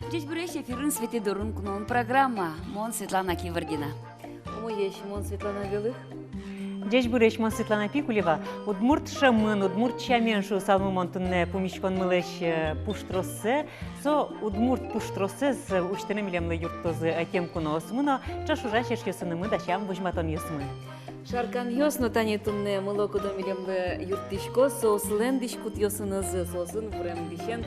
Здесь бурящий эфирын Светидорун кунун программа. Мон Светлана Кивардина. Кому есть Мон Светлана Велых? Здесь бурящий Светлана Пикулева. Удмурт шамын, удмурт чаменшу самым монтунне помещкон мылыш пуштросе. Со удмурт пуштросе с учтенем лемлы юртозы атем куносмуно. Чашужащешь ясынымы дачам бужматон ясмы. Шаркан йосно тани тунне мылоку домилемлы юртишко соуслендиш кут йосынызы сосын времдишен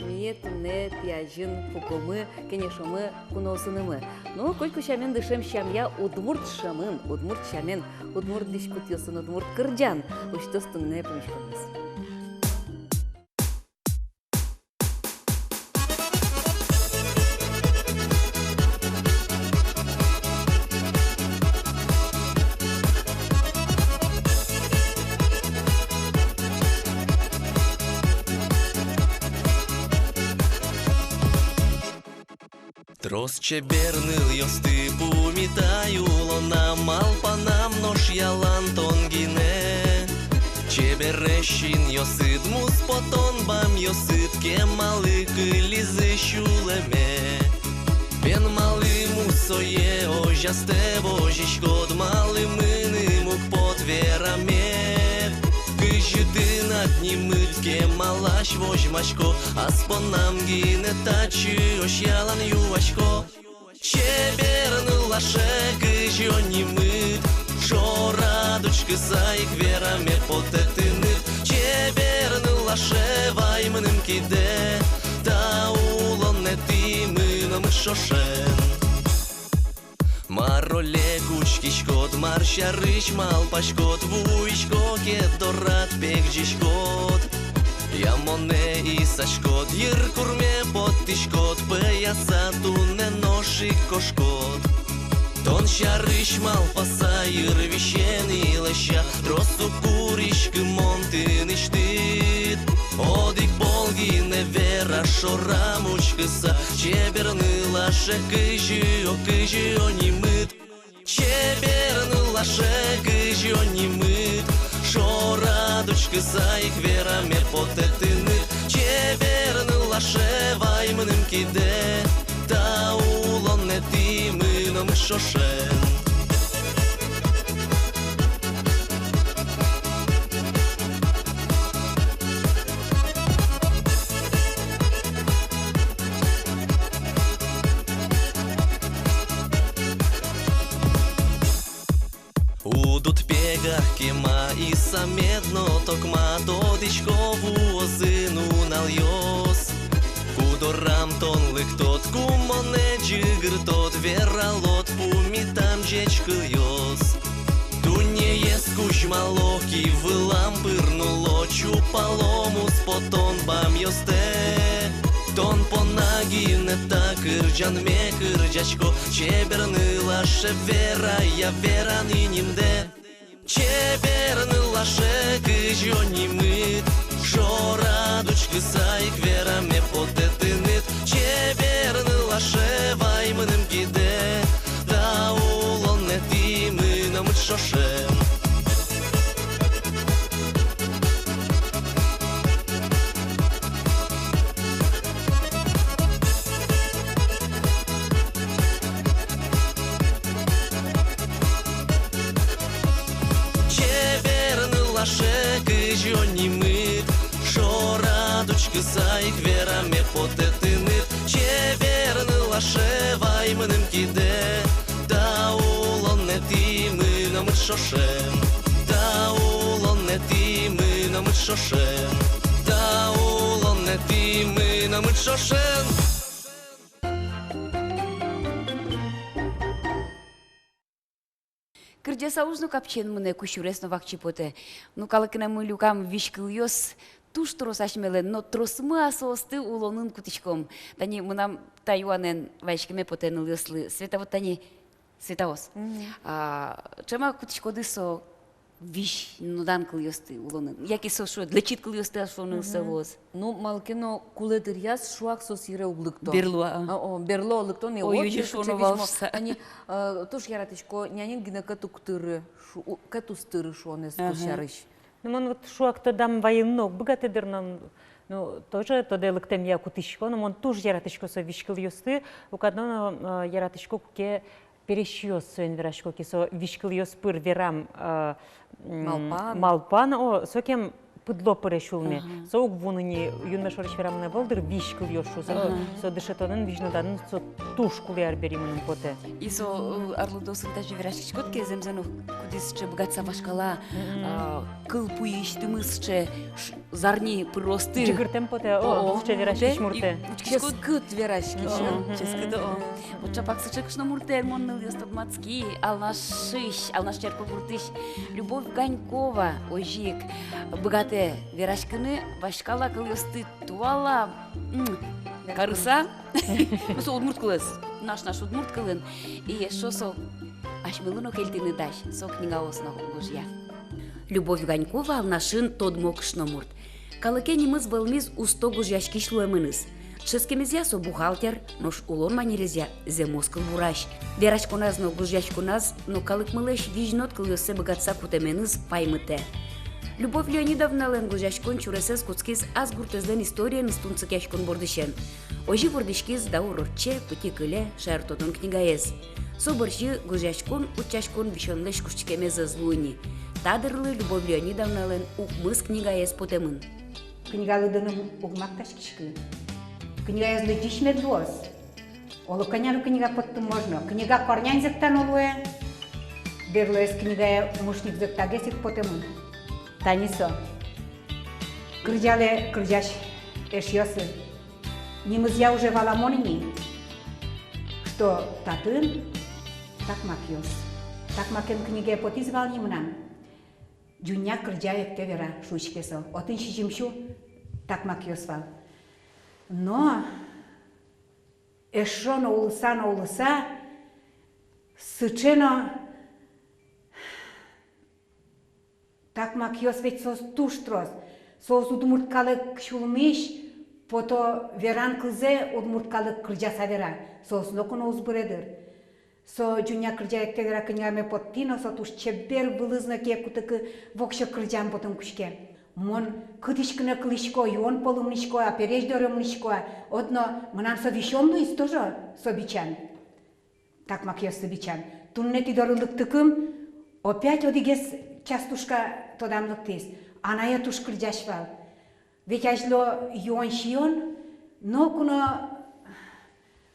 мие тунне тяжин фукомы кенешомы куносынымы. Ну, кольку шамен дышем шамя удмурт шамын, удмурт шамен, удмурт диш кут йосын, удмурт кырджан. Уштос тунне помещконыз. Трос чеберныл йосты пумитаю лонам алпанам нош ялан тонгине. Чеберещин йосыд мус потон бам йосыд кемалы кылизы шулеме. Пен малы мусое ожасте божишкод малы мыны мук под вераме. Кыжыды над ним мытке малаш вожмашко, аспонам гине тачы ош ялан ювашко. Чеберны лаше кыжо не мыт, шо радучкы сайк вераме потетыныр. Чеберны лаше ваймыным киде, та улон не ты мыным шошен. Мароле кучкишкот, маршарыш малпашкот, вуйшко кедорат пекжишкот. Ямоне и сашкот, йыр курме поттишкот, пыяса туне ношик кошкот. Тон шарыш малпаса, йыр вишен илыша, росу куришкы монтын иштит. Одик болгине вера шора мучкыса, чеберны лаше кыжо не мыт. Чеберны лаше кыжо не мыт, шора дочкыса их вера мер потетыны. Чеберны лаше ваймыным киде, та улон не ты мыным шошен. Удут пега кема и самедно токма тодичко вуозыну нальёс. Кудорам тон лыктот кумоне джигр тот вералот пумитам жечкыльёс. Туне ес кушмалоки вылам пырнуло чупалому спотон бам ёсте. Тон понаги не так кырджан ме кырджачко, чеберны лаше вера, я вера нимде. Чеберны лаше кыжо не мыт, шо радучкы сайк вера ме потетынит. Чеберны лаше ваймыным киде, да улон не ты мыным шошем. Лаше кыжо не мыт, шо радучкы сайк вера ме потетынит. Чеберны лаше ваймыным киде, да улон не ты мыным шошем. Да улон не ты мыным шошем. Да улон не ты мыным шошем. Кырджа саужну капчен мыне кушуресно вакчипоте. Ну калыкына мы люкам вишкыльёс, туш трос ашмелен, но тросмы асосты улонын кутичком. Тани мынам таюанен вайшкеме потен ыльёслы. Света вот тани световоз. Чема кутичкоды со виш нудан кыльёсты улонын. Яки со шо длечит кыльёсты ашонын совоз. Ну, малкино кулетырьяс шуак сосире углыкто. Берло. Берло углыкто не Ой, южи шоно валшса. Они туш яратычко нянин гина кату ктыры, кату стыры шонес кушарыш. Ну, вот шуак то дам военнок, богатый дернан Ну, тоже тоде лыктем я кутышко, но он тоже яратышко со вишкил ёсты, у кадно яратышко ке перещёс соен верашко ке со вишкил ёс пыр верам малпан, о сокем пыдло перешулме. Со угвуныни юнна шорыш верамна болдыр вишкил ёшу, со дышетонын вижнаданын со тушкул яр беримынын поте. И со арлудосын тажи верашкичкот ке земзену кудисче богатца башкала кыл пуиштымысче зарни пыросты. Чигыртем поте, о, че верашкич мурте. Ческыт верашки. Ческыды о. Вот чапак сычекшно мурте монныл ёстадмацки, алнаш черпы муртыш. Любовь Ганькова, ожик, богатая верашкыны башкала кыл ёсты туала карыса. Со удмурт кылыз, наш удмурт кылын. И шо со ашмылыно келтины даш, со книга осна гужья. Любовь Ганькова алнашын тодмокшно мурт. Калыкеніміз вылміз усто гужьяшки шлуемыныз. Ческемезя со бухгалтер, нош улон манерезя зе москыл бураш. Верашконаз но гужьяшконаз, но калык мылеш вижнот кыл ёсе богатца кутеменыз паймыте. Любовь Леонидовна лен гужьяшкон чуресез куцкиз аз гуртезден история ныстунцык яшкон бордышен. Ожи бордышкиз да урорче, пути кыле, шаертотон книгаез. Со боржи гужьяшкон учашкон вишонлеш кушчикемез злуни. Тадырлы Любовь Леонидовна лен укмыз книгаез потемын. Книгалыдыным угмакташ кишкы. Книга язды дишмет лос. Олу каняру книга потту можно. Книга корнян зектан олуэ. Берлоес книга мушник зектагесик потемын. Танисо. Крыджале крыджаш эшьёсы. Нимыз я уже валамонини. Что татын, так макьёс. Так макен книге потизвал нимнам. Джуня крыджаек тевера шучкесо. Отын шижимшу так макьёсвал. Но ешоно улыса, сычено так макьёс ведь сос туштрос, сос удмурткалык шулмиш, пото веран кылзе удмурткалык кырджаса вера, сос нокуно узбыредыр. Со джуня кырджаек тевера кыняме поттино, со туш чебер вылызна ке кутыкы вокша кырджан потом кушке. Мон кытышкына кылышко, юон полумнышко, а переждорымнышко, одно мынам совещенду из тоже собичан. Так макьёс собичан. Туннети дорылыктыкым, опять одигес частушка тодамлыктыз. Аная туш кырджашвал. Ведь ажло юон шион, но куно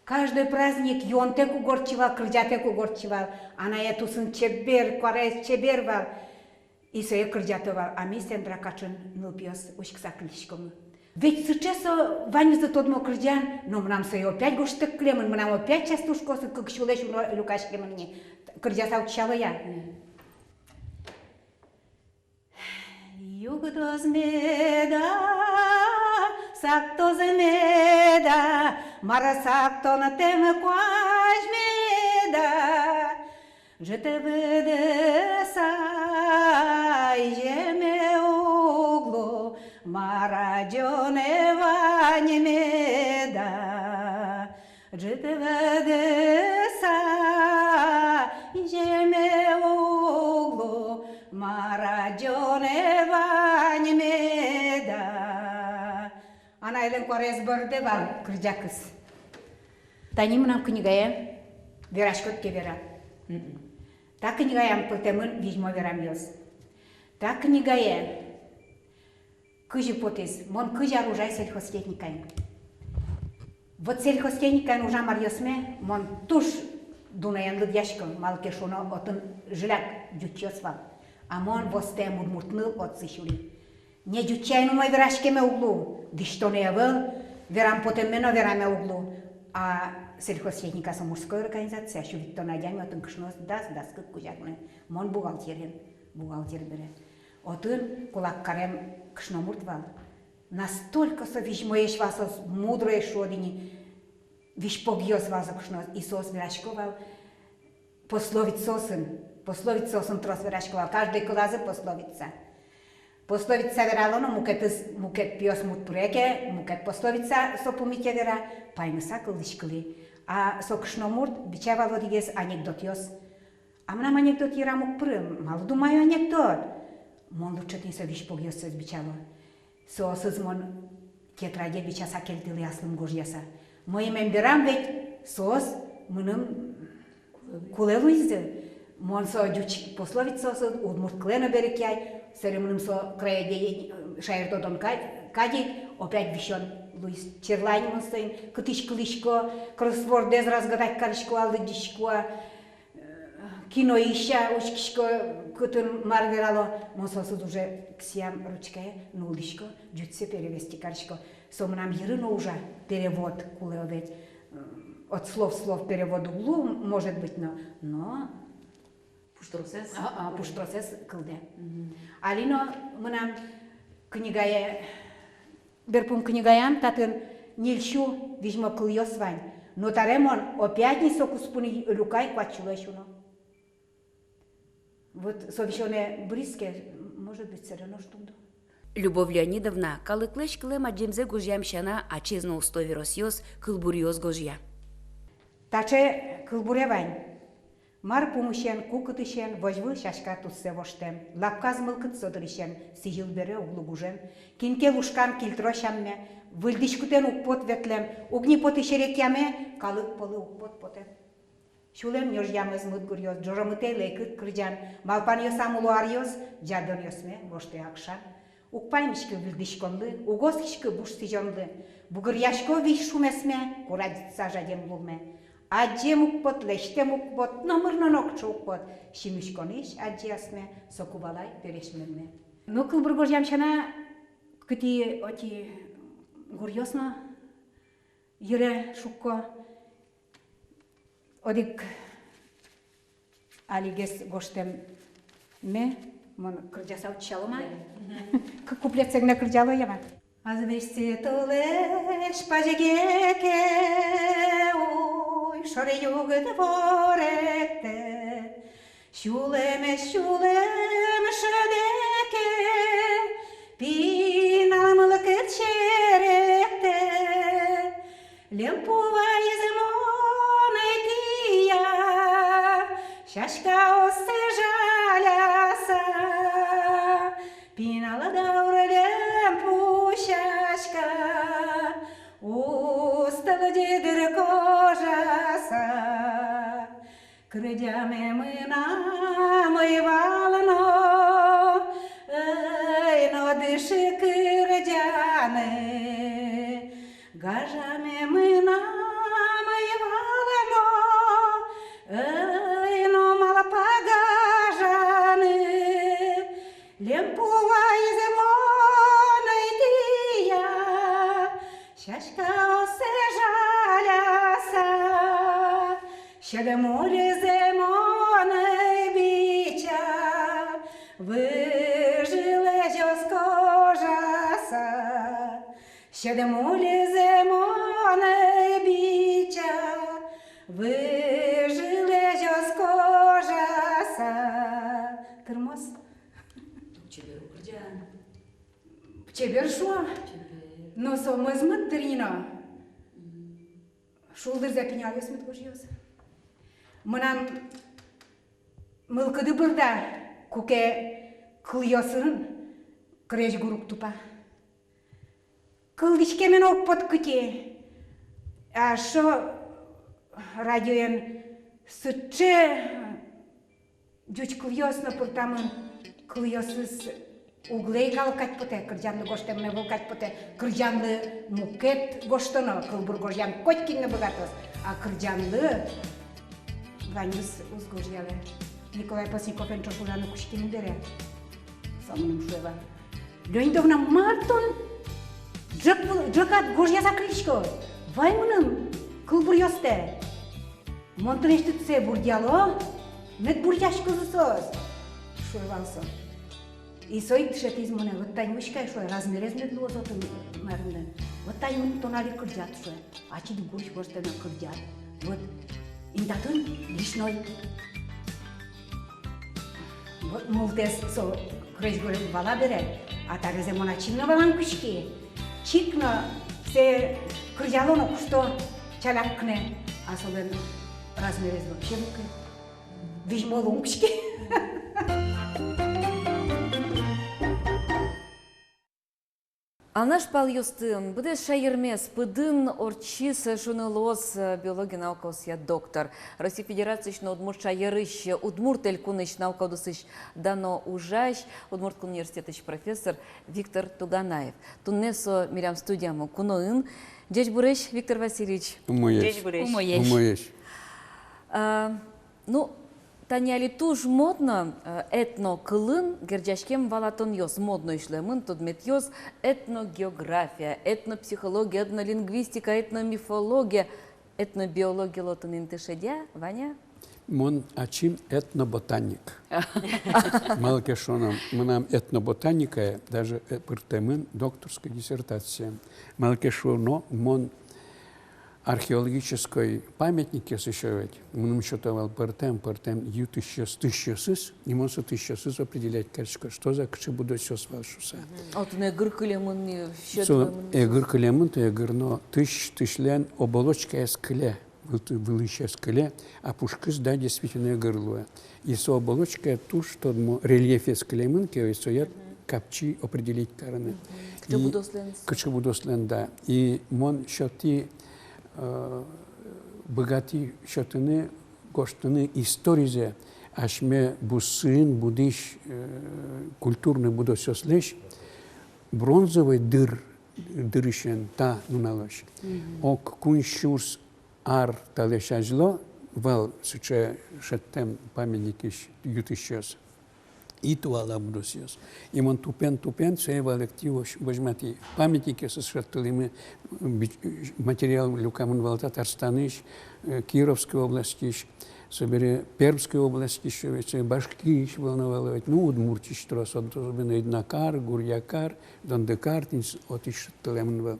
каждый праздник юон теку горчивал, кырджа теку горчивал. Аная тусын чебер, кварес чебервал. И сое кырджатова, а ми сендра качын нылпиос ушкса клишком. Ведь сейчас ваниза тодмо кырджан, но мнам сое опять гоштык клемын, мнам опять частушкосы, как шулеш лукаш клемынни. Кырджаса учала я. Югдоз меда, сактоз меда, мара сакто на теме куаж меда. Je te vede sai jeme uglo ma ragione vani meda. Je te vede sai jeme uglo ma ragione vani meda. Ana elen корез бърдевал кръджакъс. Таним нам книгая верашкот ке вера. Та книга ям потемын вижмо верам ёс. Та книга кыжи потес, мон кыжи оружай сельхозтехникаем. Вот сельхозтехникаем ужам арьосме, мон туш дунаян лыдяшком, малке шуно отын жиляк дючёсвал. А мон восте мурмуртныл от сышури. Не дючайну мой верашкеме углу, дишто не явыл, верам потемено вераме углу. А сельхозтехника са мужская организация, що від то надями отын кышнос да скык кузякны. Мон бухгалтер бере. Отын кулак карем кышномуртвал. Настолько со вишмоеш васос мудрое шодини, вишпогьос васо кышнос, и сос верашковал пословицосын трос верашковал. Каждый клазе пословица. Пословица вералоно мукет пиос мутпуреке, мукет пословица со помите вера, паймыса кылышкыли. А со кышномурт бичавал одигес анекдотиос. А мнам анекдот ярамук прым, мало думаю анекдот. Мон лучше не со вишпогьос со бичало. Со сызмон тетраде бичаса келтили аслым гожьяса. Моим берам ведь сос мыным кулелуизды. Монсо дючик пословица со удмурт клена берекяй, серемным со краяде шаерто дон кади опять вещен Луис Черлайн монстейн, кытышкылышко, кроссвордез разгадать карышко алдыдышко, кино ища учкишко кытын марверало, монсосуд уже ксиам ручкая нулдышко, джутсе перевести карышко. Сомнам ерыно уже перевод кулеовет, от слов в слов перевод углу может быть, но Пуштросес? Пуштросес кылде. Алино мынам книгае Берпун книгаян татын нильшу вижмо кыльёс вань. Но таремон опять не сокуспуни рукай квачулешуно. Вот совещёне бриске, может быть, все равно что-то. Любовь Леонидовна, калыклеш клема джемзе гожьям шана, а чезно устови росьёс, кылбурьёс гожья. Таче кылбуре вань. Мар пумышен, кукытышен, вожвы шашка тутсе воштем. Лапказ мылкыт содырышен, сижил бере углугужем. Кинке лушкан килтрошамме, выльдышкутен укпот ветлем, угнипоты шерекяме, калык полы укпот потем. Шулем нёжьямыз мыт гурьёс, джоромыте лейкыт кырджан, малпан ёсам улу арьёс, джадон ёсме, воште акшан. Укпаймышкы выльдышконлы, угосхишкы буш сижонлы, бугырьяшко виш шумесме, курадица жадем лулме. Аджем укпот, лештем укпот, номырнон окчу укпот. Шимишкониш аджиасме, сокубалай перешмерме. Ну, кылбургожьям шана, кыти оти гурьосно, йыре шукко, одик алигес гоштем ме, мон кырджасау чалома, куплет сегне кырджало яма. Азвести толеш пажегеке, шоре юг дворете, шулем шедеке, пинамлык черете, лемпува измонетия, шашка осте жаляса, пинала даура лемпу шашка, устала дедер кожаса, крыдяме мы намывалано, эй, но дыши крыдяны, гажаме мы намывалано, эй, но мало погажаны, лемпува измонетия, шашка осежаляса, щеде море земоне бича, выжиле жёс кожаса, щеде море земоне бича, выжиле жёс кожаса. Тырмос? Чебер шо? Но со мызмыт трино. Шулдыр запенял ёсмыт гожьёс. Мынам мылкыды бырда куке кыльёсын креш гурук тупа. Кылдышкемен окпот кыте. А шо радиоен сытче жуч кыльёсна пыртамын кыльёсыз углей калкать поте, кырджанлы гоштемне волкать поте, кырджанлы мукет гоштоно, кылбур гожьян котькинне богатос, а кырджанлы ванюс узгожьяле. Николай Пасиков энчошуляны кушкин бере. Самым шуева. Леонидовна Мартон джакат гожья закричко. Ваймыным кылбур ёсте. Монтонештытсе бурдяло, мет бурдяшко засос. Шуевалсон. И сой тшетизмоне, вот тань вышкай шо, размерез мет лозотын мэрнден. Вот тань мын тонали кырджат шо, ачид гуш гостена кырджат. Вот интатын лишной. Вот молтес со креш горем вала бере, а тарезе мона чинно валан кушки. Чикно се кырджалоно кушто чалакне, а собен размерез вообще муке. Вижмолун кушки. Алнаш пал юстын, буде шайырмес, пыдын орчис шунылос биология наукаус я доктор. Россия Федерация удмурт шайырыш, удмурт элькуныш наукаудысыш дано ужащ, удмурт университетыш профессор Виктор Туганаев. Туннесо мирям студияму куноын. Дядь Буреш, Виктор Васильевич. Дядь Буреш. Умоєш. Ну, таняли туж модно этно-кылын, герджашкем валатон йос, модно ишлемын, тодмет йос, этногеография, этнопсихология, этнолингвистика, этномифология, этнобиология лотын интышедя, Ваня? Мон ачим этноботаник. Малкешоном, нам этноботаника, даже пыртемын докторская диссертация. Малкешоно, мон археологической памятники освещать. Мы считал пыртем, тысяча, и мон со тысяча определять, что за кчебудосёс вашуса. А то не гыркалемын не Гыркалемын, то гырно тысячлен оболочка эскеле. Вылыща скеле, а пушкыс, да, действительно горло. И со оболочка ту, что рельефе скелемынки, и соят капчи определить караны. Качебудослен, да. И мон счеты богати счетыны, гоштыны историзе, ашме бусын, будиш культурный будосёслеш, бронзовый дырыщен, та нуналош. Ок куншурс ар талешажло, вал суче шеттем памятники ютищес. И туала будосьес. И мон тупен, все валективо возьмати памятники со шеттелими материал люкамун вал Татарстаныш, Кировской области, собере Пермской области, Башки волновало, ну удмуртиш трос, особенно Иднакар, Гурьякар, Дондекар, от ищеттелемн.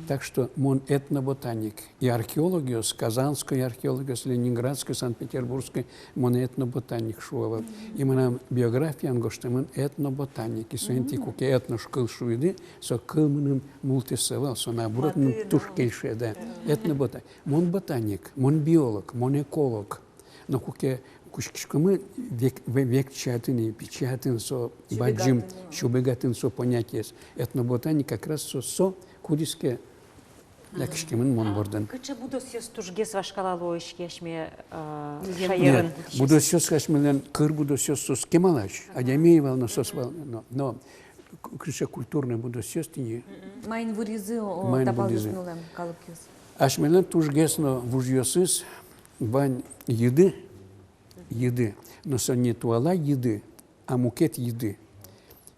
Так что мон этноботаник и археологиос, Казанской археологиос, Ленинградской, Санкт-Петербургской, мон этноботаник шуава. И мон биография ангоштемон этноботаник. И соенти куке этношкыл шуиды, со кылмным мультисевал, со наоборот тушкейше, да. Этноботаник. Мон ботаник, мон биолог, мон эколог. Но куке кушкишкамы век чатыны, печатын со баджим, шубегатын со понятие. Этноботаник как раз со кудиске лакшкамын мон бордан. Кыча будосьёс тужгес вашкалало ишкешме шайырын. Будосьёс кашмелен кыр будосьёс сос кемалаш, адямеевал на сос вал, но кыча культурный будосьёс тини. Майн вырезы тапал юснулем калыкюс. Ашмелен тужгесно вужьёсыс, вань еды, но не туала еды, а мукет еды.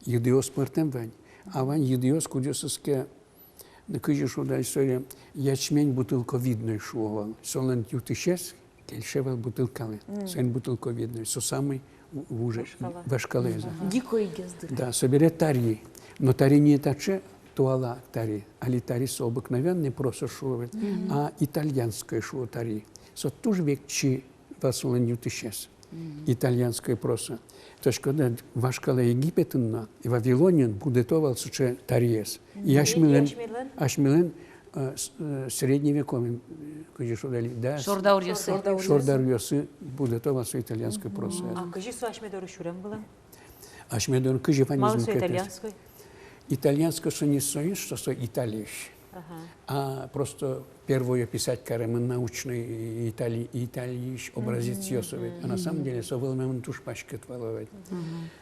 Еды оспортем вань. А вань еды оскудесыске, на кыжи шуда история, ячмень бутылковидный шуовал. Солен ютышес, кельшевал бутылкалы. Сен бутылковидный, со самый вуже, вашкалеза. Дикой гезды. Да, соберет тари. Но тари не таче, туала тари. Али тари со обыкновенный просто шуовал, а итальянское шуо тари. Со тоже век чи васулен ютышес. Итальянское просто. То есть, когда вашкала Египетна и Вавилонин будетовал суче тариес. И ашмилен средневековым, кыжи шодали, да. Шордар йосы будетовал со итальянское просто. А кыжи со ашмедору шурем было? Ашмедору кыжи фанизм. Мало со итальянской? Итальянское со не союз, что со италийш. А просто первое писать каремын научный италийш образец йосовит. А на самом деле со волмемын туш пашкет валовать.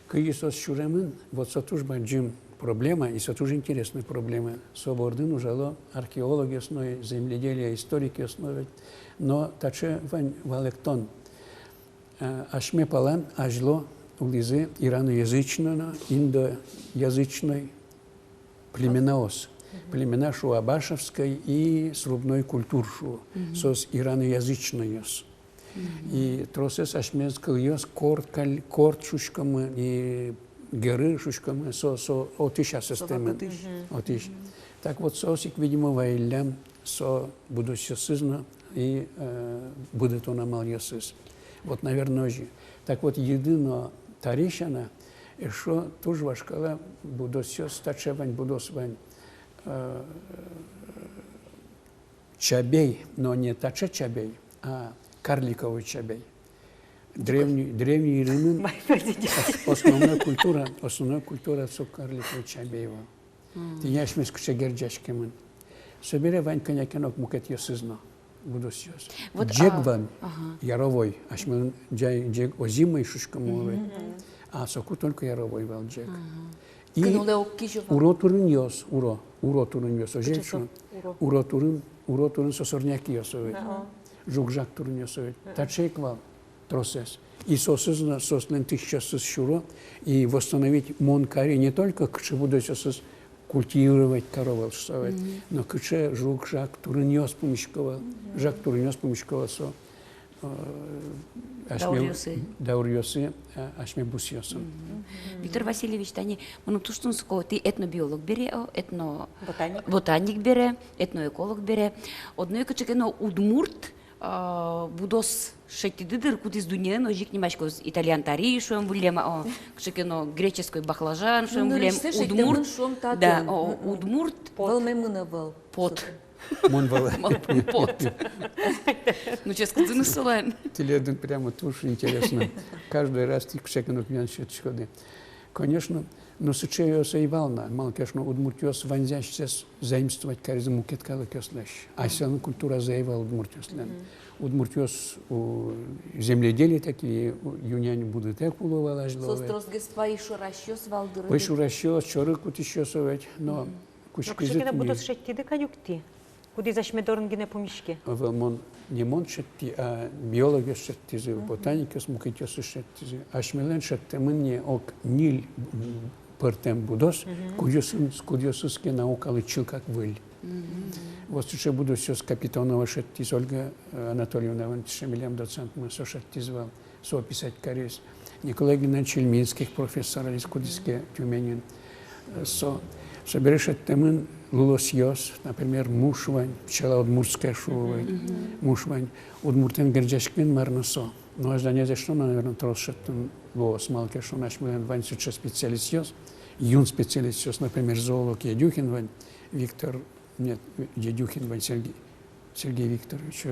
Кыги со шуремын, вот со туш баджим проблема, и со туш интересная проблема. Со бордын ужало археологи основе, земледелие, историки основе. Но таче вань валектон. Ашме палан ажло улизе ираноязычного, индоязычной племенаос. Племена Шуабашевской и срубной культуршу, сос ираноязычной. И тросес ашмезкал йос корт шушкам и геры шушкам со отиша системы. Так вот сосик, видимо, вайлям со будущесызно и будет он амальосыз. Вот, наверное, же. Так вот, едино тарищана, и что тоже вашкала будущес, тачевань, будосвань. Чабей, но не тача чабей, а карликовый чабей. Древний римлян, основная культура со карликовый чабеева. Ты яшмес кче герджашкемын. Собере вань конякенок мукет ёсызно. Буду сёс. Вот, Джегван, яровой, ашмын джег озимый шушкамовый. А соку только яровой вал джег. И Кынуле оккижу. уро турын ёс, уро турын ёс. Ожечун, уро турын сосорняки ёсовый. Жугжак турын ёсовый. Тачейк вал тросес. И сосызно, сослен тысячасыз шуро, и восстановить монкари не только кче буду сосыз культивировать коровал, но кче жугжак турын ёс помешковал, жак турын ёс помешковал со даурьосы, ашме бусьосом. Виктор Васильевич, тани, мыны туштун суко, ты этнобиолог бере, Ботаник. ботаник бере, этноэколог бере. Одно кычекено удмурт, будос шеттидидыр кудис дуньен, ожик немашко итальян тари, шуем вулема, кычекено греческий баклажан, шуем вулем удмурт. Да, удмурт. Вал мемына вал. Пот. Мон вал. Пот. Ну, честно, ты насылаем. Теледун прямо туш интересно. Каждый раз ты кшеканут меня счет. Конечно, но сычеёса и волна. Мало, конечно, удмуртёс ванзящес заимствовать каризм мукеткала кёслэш. А сяна культура заевал удмуртёслен. Удмуртёс у земледелия такие, юняне будут так уловалась. Состросгества и шуращёс валдыры. Вы шуращёс, чорык утищёсовать, но Кучкина будут шеттиды кадюкти. Куди зашмедорн гине помишки. Мон не мон шетти, а биология шеттизы, ботаника смукетёсы шеттизы. А шмелен шеттемынне ок ниль пыртем будос, кудёсыски наукалы чил как выль. Вот сейчас буду все с капитанова шеттиз Ольга Анатольевна, вон шемелем доцент мы со шеттизвал, со писать корейс. Николай Геннадьевич Ильминских, профессор из Кудиске, Тюменин, со соберешь шеттемын лулосьёс, например, мушвань, пчела удмуртская шувань, мушвань, удмуртен герджашкин марносо. Но аж да не за что, наверное, трошеттен луос, малке шо наш милен вань сейчас специалистёс, юн специалистёс, например, зоолог Едюхин вань, Виктор, нет, Едюхин вань Сергей Викторович,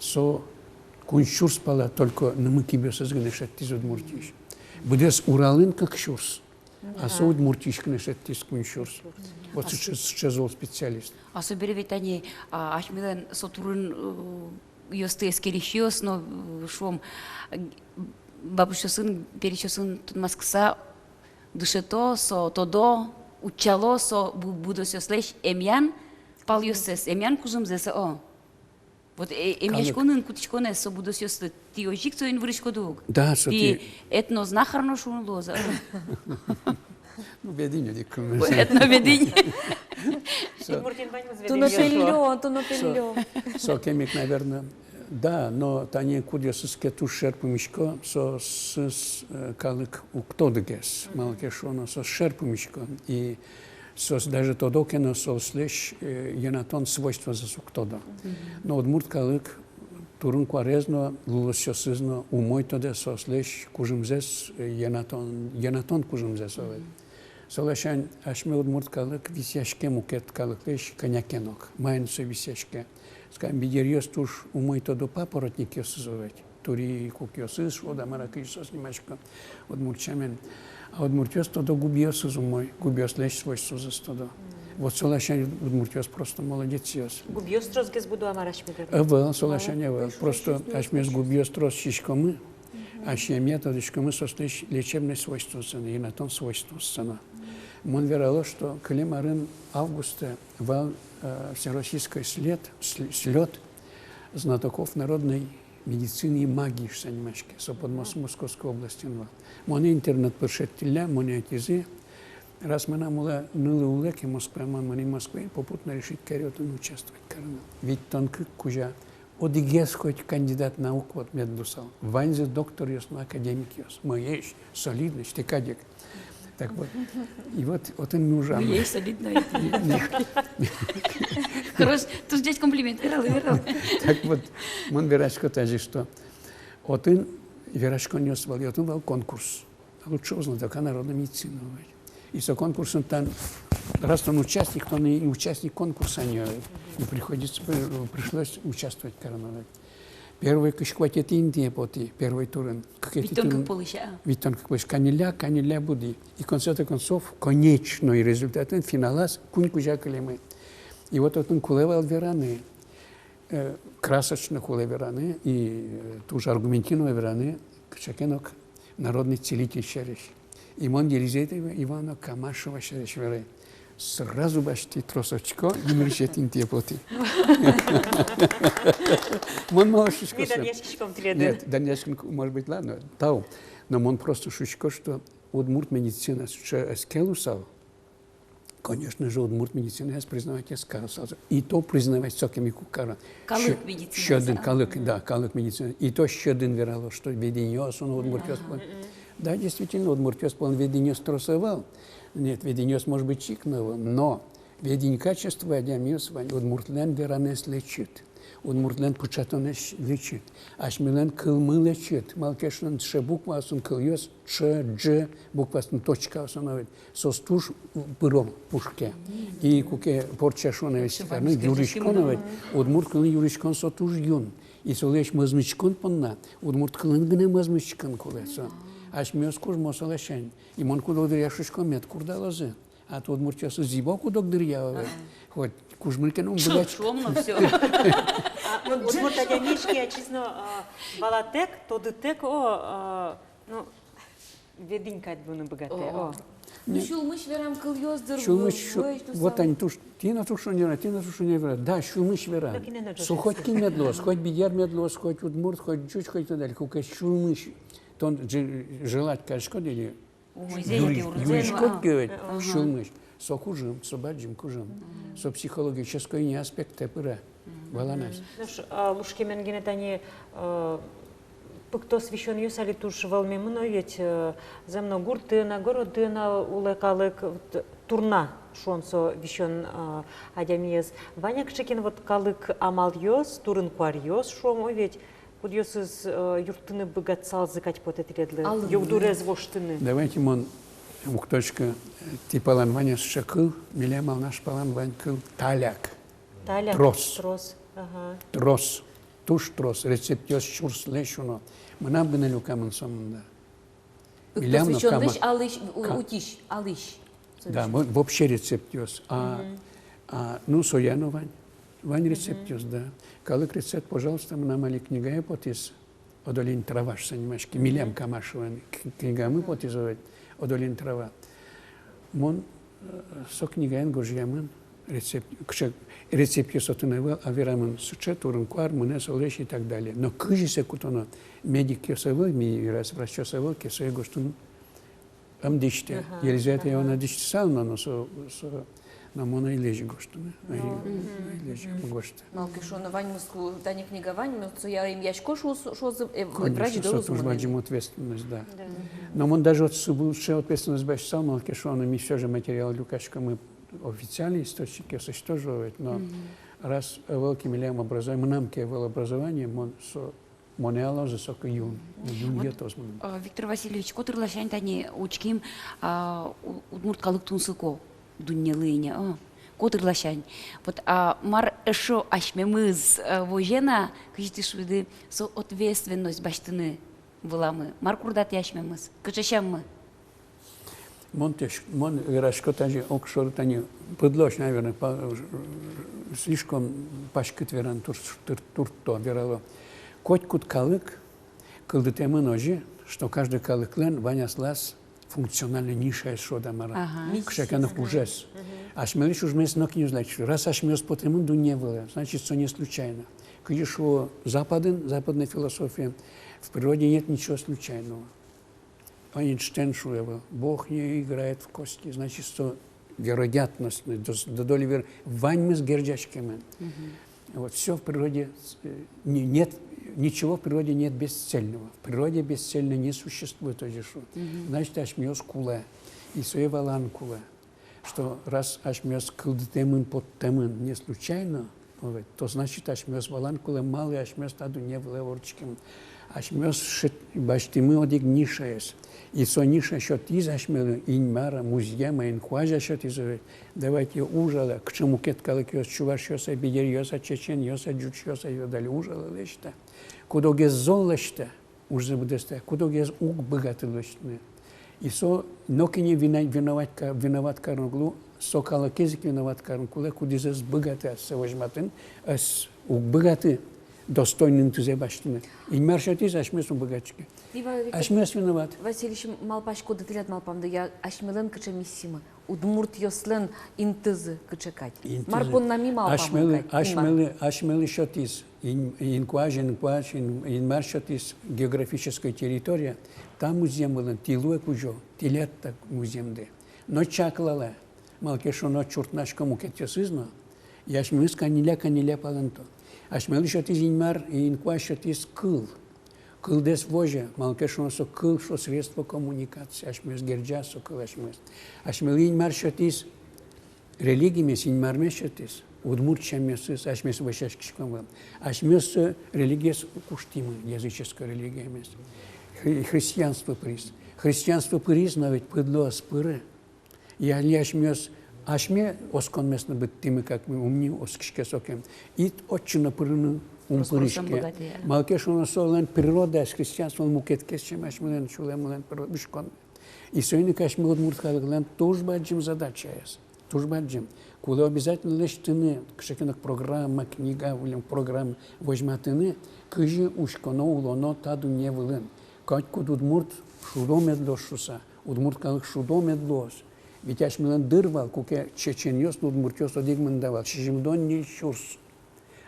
со куншур спала только на мыкибёс изгнешет из удмуртиш. Будес уралын как шурс. А со удмуртиш кнешет из куншурс. Вот сейчас зол специалист. А собери ведь они, ашмилен сотурын ёсты эскерищёс, но шом бабушёсын, перечёсын тут маскса дышето, со тодо, учало, со будосёслеш эмян, пал ёсес, эмян кужым зесе о. Вот эмяшконын кутичконе со будосёсле ти ожик цоин вырышкодук. Да, со ти ти... этно знахарно шун лоза. Ну, бединя диком. Этно ведение. Tu no pelio. Со кемик, наверное, да, но тани кудесыске тушер помешко, со с калык уктодыгес, малке шоно со шерпомешко. И сос даже тодокено со слеш янатон свойства за суктода. Но удмурт калык турун кварезно, лулосёсызно, умой тоде со слеш кужымзес янатон кужымзес овет. Солашан ашме удмурт калык висяшке мукет калык леш конякенок, майнсо висяшке. Скажем, бидерьёс туш умой тодо папоротник ёсызовет. Тури кук ёсыз, шода маракыш сос немашко удмуртчамен. А удмуртёс тодо губьёсыз умой, губьёс леш свойство за тодо. Вот солашан удмуртёс просто молодец ёс. Губьёс тросгес буду амарашмедер. Эвел, солашан эвел. Просто ашмес губьёс трос шишкомы, а ще методичкомы сос леш лечебное свойство сцена, и на том свойство сцена. Мон верало, что климарын августа вал всероссийский слет знатоков народной медицины и магии в Санимашке, со под Московской области. Мон интернет пошеттиля, монетизы. Раз мы нам нулы улеки Москвы, мы Москвы, попутно решить карету участвовать. Ведь тонко кужа одигес хоть кандидат наук вот меддусал. Ванзе доктор ёс, академик ёс. Мы есть солидность, ты кадик. Так вот, и вот он нужен. Есть солидно. Хорош, тут здесь комплимент. Верал. Так вот, мон верашко тоже, что вот он верашко нес вал, вот он вал конкурс. Лучше узнать, такая народная медицина. И со конкурсом там, раз он участник, то он и участник конкурса не пришлось участвовать короновать. Первый кышкватет Индия поти, первый турен. Витонка полыша. Витонка полыша. Каниля буди. И в конце концов, конечный результат, финалас, кунькужа калимы. И вот он кулевал вераны, красочно кулевераны, и тоже аргументиновые вераны, кшакенок, народный целитель шереш. И мон Елизаветова Ивана Камашева шереш веры. Сразу башти тросочко, и мрещет интия поти. Мон мало шишко. Нет, Даняшкин, может быть, ладно, тау. Но мон просто шишко, что удмурт медицина, что эскелусал, конечно же, удмурт медицина, я признавать эскелусал. И то признавать соками кукара. Калык медицина. Калык, да, калык медицина. И то щедин верало, что веденьос, он удмуртёс. Да, действительно, удмуртёс, он веденьос тросовал. Нет, веденьос может быть чикного, но ведень качества, адямиос, удмуртлен веранес лечит. Удмуртлен пучатонес лечит. Ашмилен кылмы лечит. Малкешлен ше буква асын кыльёс, ше, дж, буква асын точка асыновит. Состуш пыром пушке. И куке порчашоновит стикарны, юришконовит. Удмурт кылын юришкон сотуш юн. И солеш мазмычкон понна. Удмурт кылын гыне мазмычкон кулеса. Ашмиос куж мосалашен. И мон кудодыр яшишкон мет курдалазы. А тут мурчасы зибоку догдыр явы. Хоть кужмылкен умбылач. Шумно все. Удмурт адямишки, честно, балатек, тодытек, ну, веденькать буны богатые. Шулмыш верам кыльёздыр. Шулмыш, вот они туш, тина тушу не вера. Да, шулмыш вера. Хоть кин медлос, хоть бидяр медлос, хоть удмурт, хоть чуть, хоть туда, кука шулмыш. То желать кашкод или юришкод говорит, шулмыш. Со кужим, со баджим кужим. Со психологической не аспект тепыра. Валанас. Лушкемен генетани пыкто священ юсали туш валмемыно ведь земно гуртына, городына, улекалык турна шонсо вещен адямиес. Ваня кшекин вот калык амал йос, турын куар йос шомо ведь кудьёсыз юртыны богатсал зыкать потетредлы. Югдурез воштыны. Давайте мон укточка типалан Ваня шакыл, милямал наш палан Вань кыл таляк. Таляк. Трос. Ага. Трос. Туш трос. Рецептиос шурс лешуно. Мынам гына люкамын сомында. Милямно кама. Священныш алыш, утиш, алыш. Да, вообще рецептиос. Ну, сояно Вань. Вань рецептиос, да. Калык рецепт, пожалуйста, мынам али книга потис. Одолин траваш, занимашки. Милям камашеван. Книга мы потизовать. Одолин трава. Мон со книгаен гожьямын рецептиос отынавал, а верамын сучет, урынкуар, мынес олеш и так далее. Но кыжисе кутоно медик кесовал, ми раз врач кесовал, кесое гоштун амдиште. Елизавета Ивановна диште сал, но на мона и лежи гоштун. Лежи гоште. Малки шо Вань муску тани книга Вань, но я им яшко шо врач Конечно, дорозумный. что владим ответственность, да. Но он даже от субущая ответственность башсал, малки шо мы все же материал Люкашка мы официальные источники существуют, но раз великим милям образование, мы нам кевел образование, монеало за сок юн я тоже. Виктор Васильевич, который лашань тани учким удмурт калык тунсыко дуньялыня. Который лашань. Вот мар эшо ашмемыз вожена, кажете шведы, со ответственность баштыны вламы. Мар курдат яшмемыз, качашам мы. Мон верашко тани окшор тани подложь, наверное, слишком пашкет веран турто верало. Коть кут калык, кылды темы ножи, что каждый калык лен Ваня слаз функционально ниша из шода мара. Кшаканов ужас. Ашмелиш уж mēs нокню значит. Раз ашмёс по тему не было, значит, что не случайно. Конечно, западная философия, в природе нет ничего случайного. Эйнштейн шуева, Бог не играет в кости, значит, что вероятность, до доли вероятности. Вань мы с гердячками. Вот все в природе нет, ничего в природе нет бесцельного. В природе бесцельно не существует. Значит, ашмёс кула, и суева лан кула. Что раз ашмёс кылдытемын под темын не случайно, То значит, ашмёс балан кулы малый ашмёс таду не вле орчким. Ашмёс шит баштимы одик нишаес. И со ниша счет из ашмёлы инмара музьяма инхуажа счет из. Давайте ужала, к чему кеткалык ёс чуваш ёса, бедер ёса, чечен ёса, джуч ёса, ёдали ужала лешта. Кудо гез зол лешта, уже будесте, кудо гез уг богаты лештны. И со нокине виноват карнуглу, со калакезик виноват карнуглу, кудизес богаты ас севажматын, ас уг богаты достойный тузе баштины. И маршатиз ашмес богачки. Ашмес виноват. Васильевич малпашко детилят малпамды, я ашмелен кыча миссима. Удмурт ёслен интызы кычакать. Марпон нами малпамы. Ашмели шотиз. Инкуаж, маршатиз географическая территория. Там музеем был тилуэ кужо, тилетта музеемде. Но чаклала. Малкешоно чуртнашко мукетёсызно. Я ашмелис каниля паленто. Ашмели шотиз инмар инкуаж шотиз кыл. Кыл дес вожа, малкешоно со кыл шо средство коммуникации. Ашмелис герджа со кыл ашмелис. Ашмели инмар шотиз религии мес инмар мешотиз. Удмурт чамесыз, ашмес башашкишком. Ашмес религия куштимы, языческая религия мес. Христианство приз. Христианство приз, но ведь подло спыры. Я ли ашмес, ашме оскон местно быть теми, как мы умни, оскишке сокем. И очень напрыгну умпырышке. Малкешоно солен природа с христианством мукеткес, чем ашмелен чулемлен бишкон. И сегодня кашме удмурт халыглен тоже баджим задача есть. Тоже баджим. Куда обязательно лишь тыны, кшекинок программа, книга, программа возьматыны, кыжи ушконо улоно таду не вылын. Как куд удмурт шудом эдлошуса, удмурт калык шудом эдлос. Ведь аж милан дырвал, куке чеченьос, но удмуртёс одигман давал, чижимдон не чурс.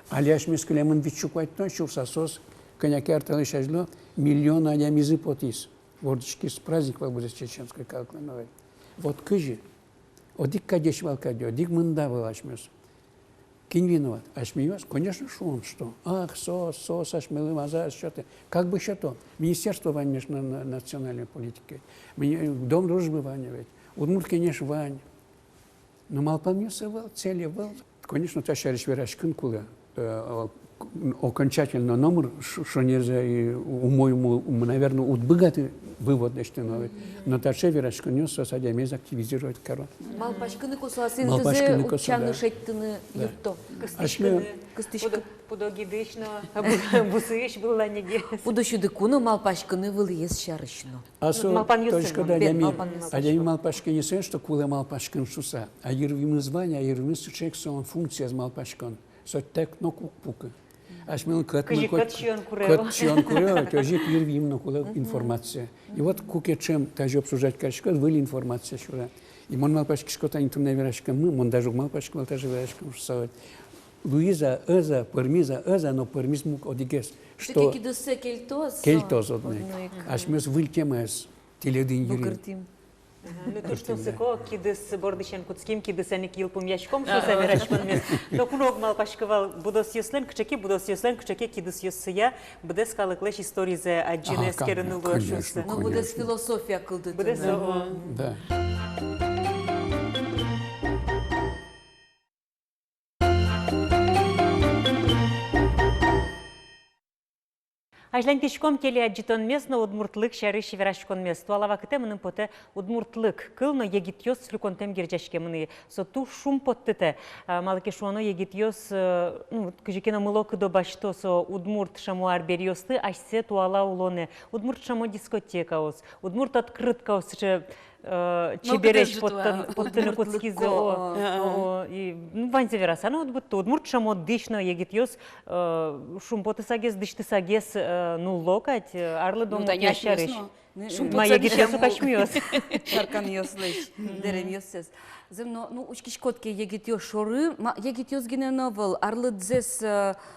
Али аж мискулеман вичуквать то чурса сос, коняки арталыш ажло, миллион аямизы потис. Вордички с праздник будет чеченской калклановой. Вот кыжи. Одик кадеш валкадё, одик мындавал ашмёс. Кинь виноват. Ашмёс, конечно, шон, что? Ах, сос, ашмелы, маза, что-то. Как бы что-то. Министерство вань на национальной политике. Дом дружбы вань ведь. Удмурт, конечно, вань. Но малпамёса вал, цели вал. Конечно, тащариш верашкин кула. Окончательно номер, что нельзя, умоему, наверное, богатый вывод дештэновый. Но таше верашкин нёс, сосадямез активизировать корон. Малпашкыны косуасын тызе учаны шеттыны юрто. Кыстышкы. Подогидышно, бусыш была неге. Удощуды куну малпашкыны вылез шарышно. Малпан точка да, я малпашкин не сын, что куле малпашкин шуса. А ервим звание, а ервим сучек сон функция с малпашкин. Сотек но кукпука. Аж мы котчион курел, то жить ервим но куле информация. И вот куке чем даже обсуждать кашка, были информация шура. И мон малпашки шкота интернет верашка мы, мон даже малпашки мал даже верашка шусавать. Луиза, Эза, Пермиза, Эза, но Пермиз мук одигес. Что? Кидусе кельтоз. Кельтоз одной. Аж мы выльтемес теледин юрин. Ну то что сыко кидыс бордышен куцким кидысеник йылпым яшком что саверашкон мес. Но куног малпашкывал будос йослен кчеки кидыс йоссыя будес калыклеш историзе аджинес керенул шусы. Ну будес философия кылды. Будес да. Ажлантишком теле аджитон местно удмуртлык шары шеверашкон мест. Туалава кытемының поте удмуртлык кылно егитьёс люконтем герджашкемыны. Соту шум поттете. Малыки шуано егитьёс кыжикена мыло кыдо башто со удмурт шамуар берьёсты ашсе туала улоне. Удмурт шамо дискотекаос. Удмурт открыткаос чебереш поттыны куцкизе и ванзе вераса. Ну удмурт шамо дышно егитьёс шум потысагес дыштысагес ну локать арлы дом яшарыш. Ма егитьёсу кашмиёс. Шаркан ёслыш, дерем ёсес. Земно, ну, учкишкотке егитьёс шоры, егитьёс гене новел, арлы дзес,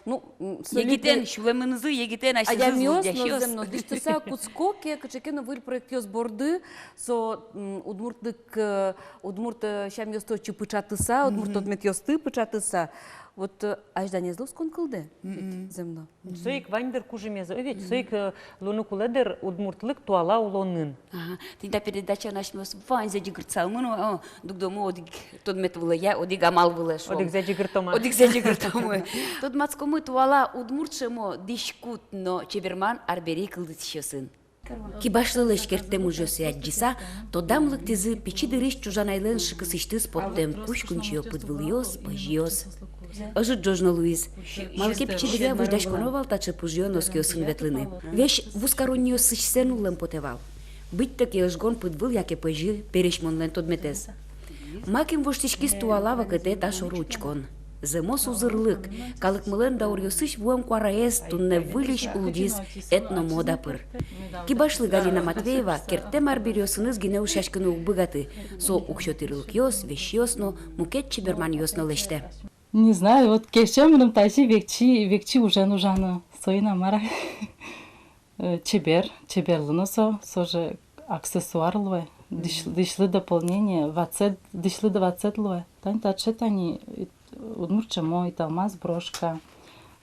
ну, егитен, шулемынызы, егитен, аямиёс, но земно, дыштыса куцкоке, качекена выль проектёс борды, со удмурт шамьёсто чупычатыса, удмурт отметьёсты пычатыса, Вот ажданезлус конкылды земно. Соик ваньдер кужемезо. Ведь соик лунукуледер удмуртлык туала улонын. Ага, тинта передача наш мос ванзе дигрцал муну, дугдому одиг тот метвула я, одиг амал вула шо. Одик зажигртома. Одиг зажигртому. Тот мацкому туала удмуртшемо дишкут, но чеберман арбери кылдытшысын. Кибашлылыш кертем уже сяджиса, то дамлык тизы печи дырыш чужанайлен шикысышты споттем кушкунчио подвыльёс, пожьёс. Ожит Джожно Луиз. Малки печи дыря выждаш коновал, таче пужьё носкио сын ветлыны. Вещь вускароннио сыщсену лем потевал. Быть так ежгон подвыл, яке пожи, перешмонлен тот метез. Маким воштички стуалава кете ташо ручкон. Земос узырлык, калык мылен даурьосыш вуам куараэс тунне вылиш улдиз этномода пыр. Кибашлы Галина Матвеева кертем арбирьосыныз гинеу шашкыны убыгаты, со укшотырлык йос, вещ йосно, мукет чеберман йосно леште. Не знаю, вот кешемрым тайси векчи ужаны соина мара. Чеберлыно соже аксессуарлы, дишлы дополнение, дишлы до 20 луэ. Тань тачетани удмурчамо, италмаз, брошка,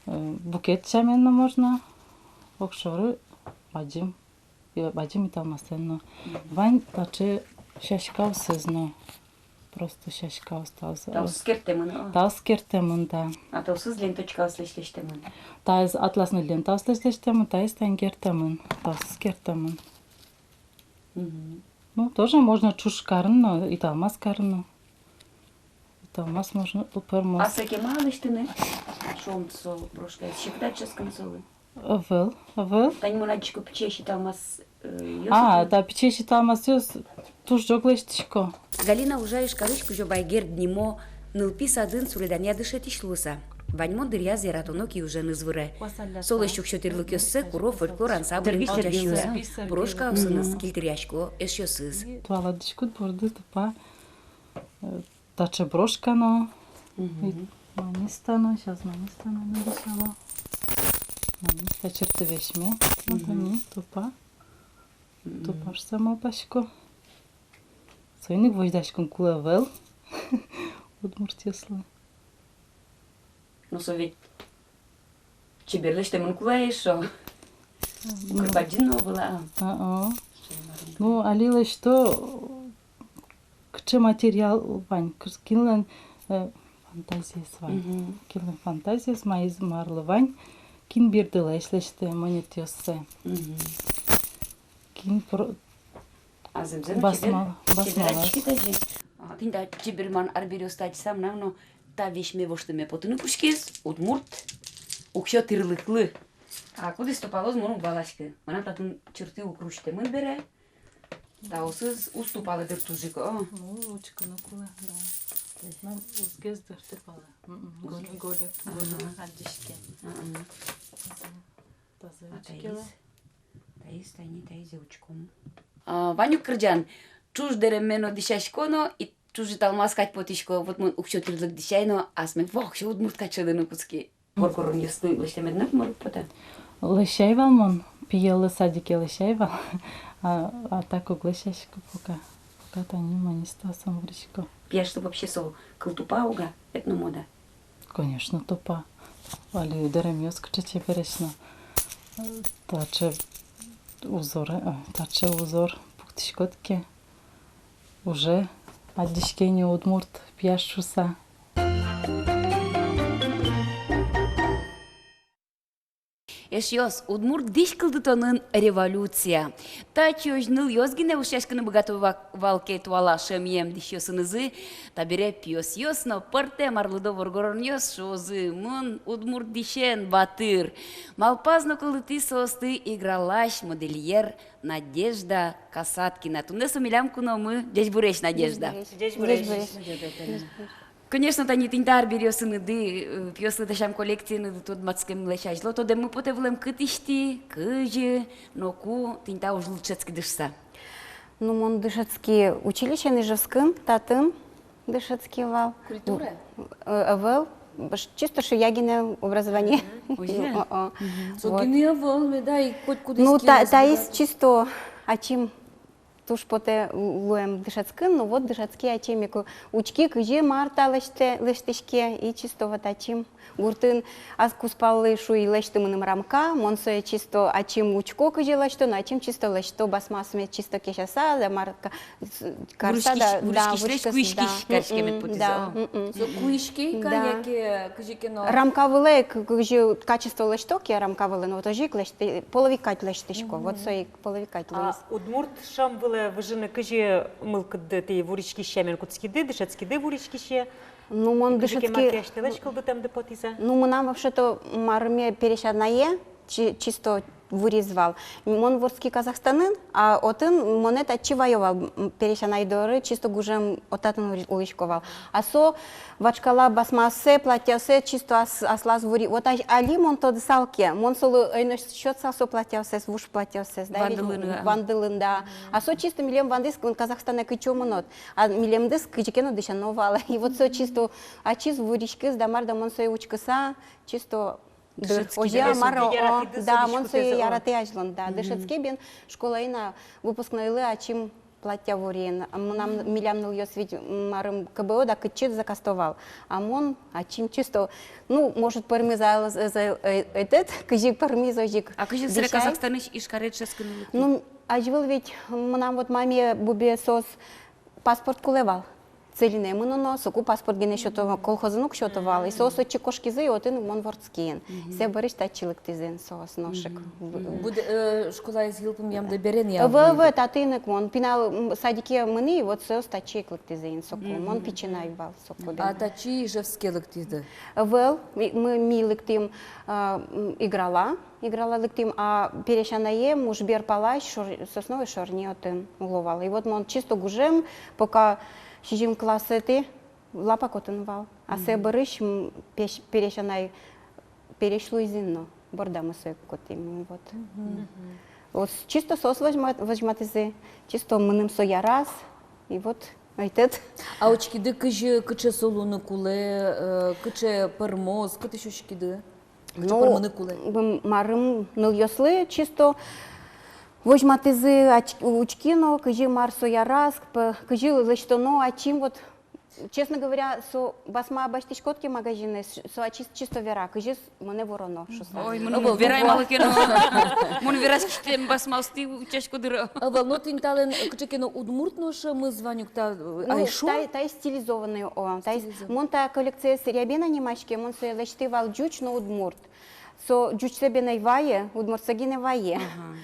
букет чаменно можно, окшоры, бадим италмасенно. Вань таче шашкал сезно, просто шашкал остался. Таус кертемын. Таус кертемын, да. А таусыз ленточка слештемын. Тайыз атласны лента слештемын, тайыз тань кертемын, таус кертемын. Ну, тоже можно чушь карно, италмаз карно. Италмаз можно упермос. А саке мало штыны? Шомцо брошка, считать сейчас консолы. Авел. Тань муначку пече считалмаз. Да, пече считалмаз ёс, туш жоглештичко. Галина уже ишкарышку жо байгер днимо, нылпи садын суреданя дышет ишлуса. Ваньмон дырья зератоноки уже нызвыре. Сол ещё кшотырлык ёссе, куро фольклор ансамбль вичершуса. Брошка усыныз килтиряшко эшёсыз. Туаладышкут борды тупа. Таче брошкано. Манистано, сейчас манистано не решало. Маниста черты вещме. Вот они, тупа. Тупа ж само пашко. Сойник вождашкон кулавел. Удмуртеслы. Ну, совет чеберлештемын кулаешо. Кырбадино была. Ну, алила что... Кче материал, Вань, кинлен фантазия с Вань. Кинлен фантазия с моей марлы Вань. Кин бирдыла, ешлеште монет ёссе. Кин про... Басмал. Тинда чеберман арбирёстач сам намно та вещме воштеме потыны кушкез, удмурт, укшо тырлыклы. А куды стопалоз мону балашкы. Мана татын черты укруштемын бере. Да усыз уступалы дыр тужико. Ну, лучка на куле, да. Нам узгез дыр тупала. Голи, аддишке. Таиз учком. Ваню Кырджан, чуж деремено дишашконо и чужи талмаскать потишко, вот мы укшо тырлык дишайно, а сме вахшо удмурткачыдыны куски. Горкорун ясты лыштемеднак морут пота. Лышайвал мон, пиелы садике лышайвал. А так углышашко пока тани маниста сам вричко. Пьяш вообще со кылтупа уга, этномода. Конечно, тупа. Али ударем ёскача чеперечно. Таче узор пуктишкотке. Уже аддишкени удмурт пьяшуса. Эшьёс, удмурт диш кылдытонын революция. Та чёжныл ёзгине ушашкыны богатого валке туала шемьем дишёсынызы, та бере пьёс ёсно пырте марлыдо воргорон ёс шозы, мын удмурт дишен батыр. Малпазно кылдыты состы игралаш модельер Надежда Касаткина. Тунесу милям куномы, дежь буреш Надежда. Конечно, та не тинтар берёсыны ды, пьёслы дашам коллекцияны ды тот мацкем лешажло, то дэмы потевлем кытышти, кыжы, ноку тинта уж лучецки дышса. Ну, мон дышецки училище Ныжевским, татын дышецки вал. Культура? Вал, чисто шиягине образование. Сокины вал, да, и хоть куда. Ну, та есть чисто, а чем туш поте луем дышацкын, ну вот дышацкие ачемику учки кыже марта лештешке и чисто вот ачим гуртын аз куспаллы шуй лештымыным рамка, монсое чисто ачим учко кыже лешто, но ачим чисто лешто басмасме чисто кешаса, да марка карта да Вуришкиш, каршкемет потиза. да. Куишки, Да. яке кыжекено. Рамка выле кыже качество лешто, ке рамка выле, но тоже леште половикать лештешко, вот сой половикать А лес. удмурт шам выле выжины кыже мылкыды ты вурички щемен куцкиды, дышацкиды вурички ще. Ну, мон Кыжеке дышацкие... макияштелеш кылды там депотиза. Ну, мы нам вообще-то марме перешаднае, чисто вырезал. Мон ворски Казахстанын, а отын монета чиваева перешанайдоры чисто гужем отатын улышковал. А со вачкала басмасе, платясе, чисто аслаз вури. Вот али мон тод салке, мон солы эйнеш счет со платясе, вуш платясе, вандылын, да. А со чисто милем вандыс Казахстана кычо монот, а милем дыс кычекено дышановала. И вот со чисто ачиз вуришкыз дамар да мон сой учкыса чисто Ожа маро, да, монсой яраты ажлон, да. Дышецке бен школайна выпускнойлы ачим платья ворен. Нам милямнул ее свить марым КБО, да, кычет закастовал. А мон ачим чисто, ну, может, пармизал этот, кыжик пармизожик. А кыжик сре Казахстаныш ишкарет шескын. Ну, ажвыл ведь нам вот маме бубе сос паспорт кулевал. Целине мыноно, соку паспорт гене счетова, колхозынук счетовал, и соос отчи кошкизы, отын мон ворцкиен. Се барыш тачилык тизен соос ношек. Буде школа из Гилпом ямда берен я. В татынок мон, пинал садике мыны, вот соос тачиклык тизен соку, мон пичинай вал соку. А тачи жевскелык тизды. Мы милык тим играла лыктим, а перешанае мужбер палаш сосновый шорни отын уловал. И вот мон чисто гужем, пока Шижим классеты лапа котенвал, а се барыш перешанай перешло изинно, борда мы се котим вот. Вот чисто сос возьматызе, чисто мыным соя раз и вот айтет. А очкиды кыче солуны куле, кыче пармоз, кыты шушкиды. Кыче пармыны куле. Марым ныл ёслы чисто. Возьматызы учкино, кыжи марсо яраск, кыжи лыштоно, ачим вот, честно говоря, со басма баштишкотки магазины, со ачис чисто вера, кыжи моне вороно, шуса. Ой, мон верай малыкено. Мон верас киштем басмасты учашко дыра. Авал, но тинтален кычекено удмуртноша мы звонюкта айшу. Та стилизованный о, та мон та коллекция рябина немашки, мон се лыштывал джуч но удмурт. Со джуч себе найвае, удмуртсаги найвае.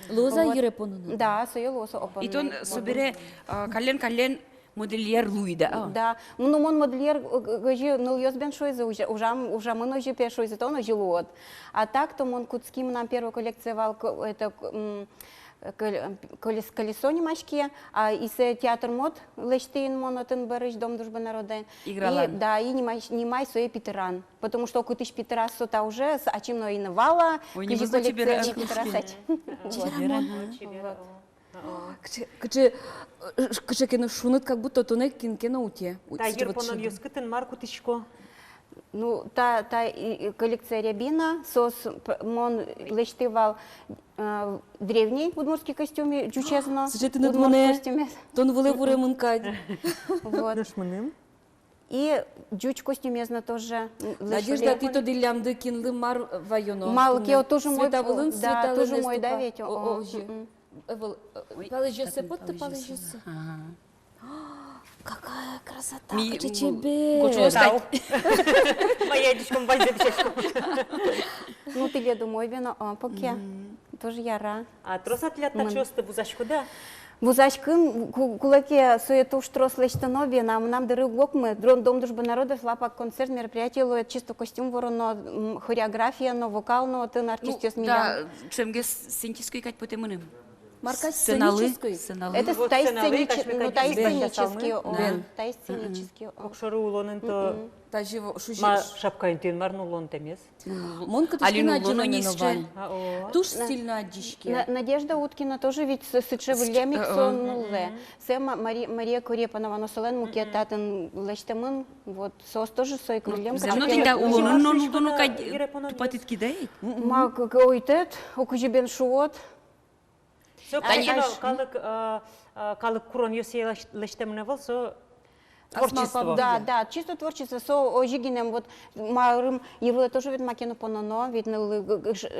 Лоза ерепонуна. Да, со лоза опон. И тон собере кален модельер Луида. Да, ну мон модельер гажи ныл ёзбен шойзе уже мы ножи пешойзе то ножи лот. А так то мон кутским нам первую коллекцию вал это колесо немашки, а из театр мод лештин монотен барыш дом дружбы народа. Играла. Да, и немай свой Питеран, потому что кутыш Питера сота уже, а чем но и навала. Ой, не буду тебе Кычекено шунут, как будто тоне кинкено уте. Та ерпонон ёскытын марку тишко. Ну, та коллекция рябина, сос мон лештывал древний удмуртский костюме, джучезно. Слушай, над мене, тон вуле мункать. Вот. И джуч костюмезно тоже. Надежда, ты то дилямды кинлы мар вайоно. Малке, тоже мой, Световылын, да, тоже мой, да, ведь. Палежесе, подты палежесе. Какая красота, Ми- кыче тебе. Моя дичком базе бчешко. Ну, ты веду мой вино, поке. Тоже яра. А тросат лята чосты бузашко да? Бузачкын кулаке суету штрос лештанове нам дыры мы дом дружбы народов лапак концерт мероприятие лоет чисто костюм вороно хореография но вокал но ты артист с Да, чемге сценический кать по темным. Марка Сценалы. сценической. это Вот та сценалы, сценический, да. та сценический. Окшору улонын то Та живо шуши. ма шапкайын тен марну улон темес. Мон Алину катышкина лоно аджина нисче. нован. Туш стильно аджишки. Надежда Уткина тоже ведь сычев лемик нуле. Сэма Мария Курепанова носолен мукетатын лештемын вот сос тоже сой крылем. Ну тогда улонун ну кать тупатит кидай. Мак ойтет, окужибен шуот. Со калык курон ёсе лештемневал, со творчество. Да, чисто творчество. Со ожигинем вот марым его тоже ведь макену понано, видно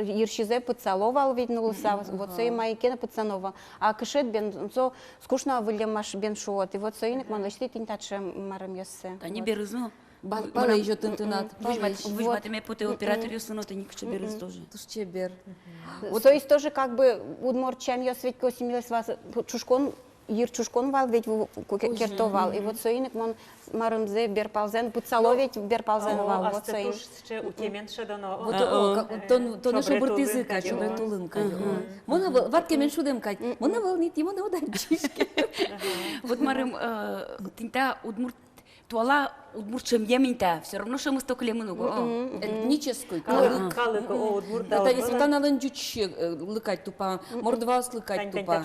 ершизе поцеловал, видно луса, вот со и майкена поцеловал. А кышет бен со скучно вылемаш бен шот, и вот со иник ман лешти тинтаче марым ёсе. Та не березно. Пала идет интернат. Выжматыме поте оператор ёсыно, та никто берез тоже. Тушче бер. Вот то есть тоже как бы удмор чем ёс ведь косимилась вас чушкон Чушкон вал ведь кертовал, и вот соиник мон марымзе берпалзен поцеловить берпалзен вал, вот соин. Ще у теменше дано. Вот то наша бортизыка, чубе тулынка. Мона ват kemen шудемка. Мона волнит, мона уданчишки. Вот марым тинта удмурт туала удмуртшем еминта, все равно что мы столько много. Этнической. Калык удмурта. Это если там надо чуть лыкать тупа, мордвас лыкать тупа.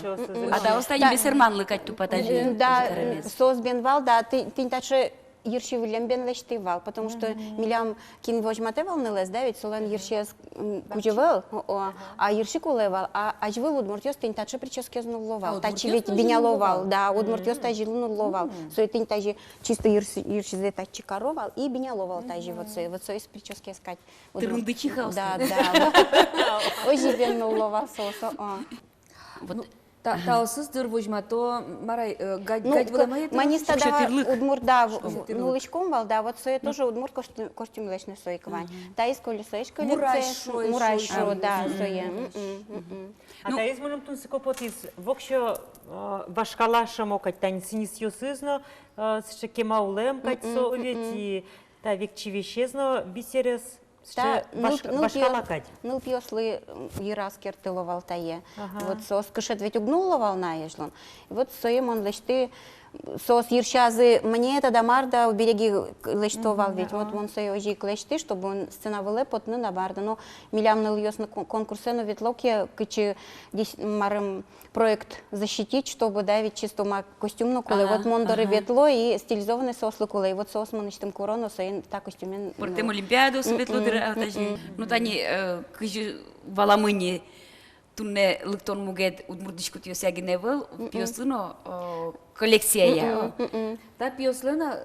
А да, остань бесерман лыкать тупа даже. Да, сос бенвал, да, ты таче Ерши Вильям бен лештивал, потому что милям кин возьматевал не лез, да, ведь солен Ерши кучевал, а Ерши кулевал, а ажвыл удмуртёс тень таче прически знуловал, тачи ведь биняловал, да, удмуртёс тажи лунуловал, сой тень тажи чисто Ерши зе тачи коровал и биняловал тажи вот сой из прически искать. Ты рундычихался. Да, да. Ожи бен нуловал сосо. Та осыздыр возьма, то марай гать вламает. Маниста дава удмурда нулычком вал, да, вот сое тоже удмурт костюм лечный сой квань. Та из колесоечка мурайшо, да, сое. А та из моном тун сикопот из вокшо вашкалаша мокать тань синис ёсызно, с кемаулем кать со ведь та векчивещезно бисерес. Та башкалакать. Ну пьёслы ерас кертыловал тае. Вот сос кышет ведь угнуловал на ешлон. Вот соем он лечты сос ершазы мне это дамарда у береги лечтовал ведь вот он сой ожи клечты, чтобы он сцена выле потны на барда. Но милям нальёс на конкурсе но ведь локи кычи марым проект защитить, чтобы давить чисто мак костюмно куле. Вот мондоры ветло и стилизованный сослы куле. И вот сос мы начтем корону соин та костюмен. Портем олимпиаду светло даже. Ну тани кыжы валамыни тунне лыктон мугет удмурдышкут ёсягиневел пьёсыно коллекция. Та пьёслена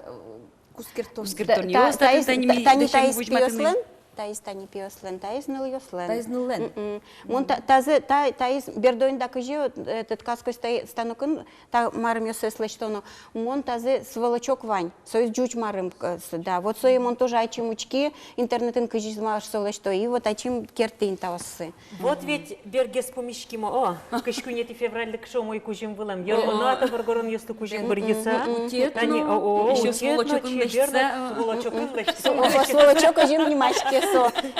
кускертон. Кускертон ёс, та таис пьёслен. Таис тани пьёслен, таис ныл ёслен. Таис нылен. Мон таис бердоин да кыжы этот каской станокын та марым ёсес лечтоно. Мон тазе сволочок вань. Союз жуч марым да. Вот сой мон тоже айчим учки интернетын кыжы змаш солечто и вот айчим кертин таосы. Вот ведь бергес помешки мо. Кышку нет и февральдык шо мой кужим вылам. Ну ата варгорон ёсты кужим быргиса. Тани ещё сволочокын лечтса. Сволочокын лечтса. Сволочок кужим немачки.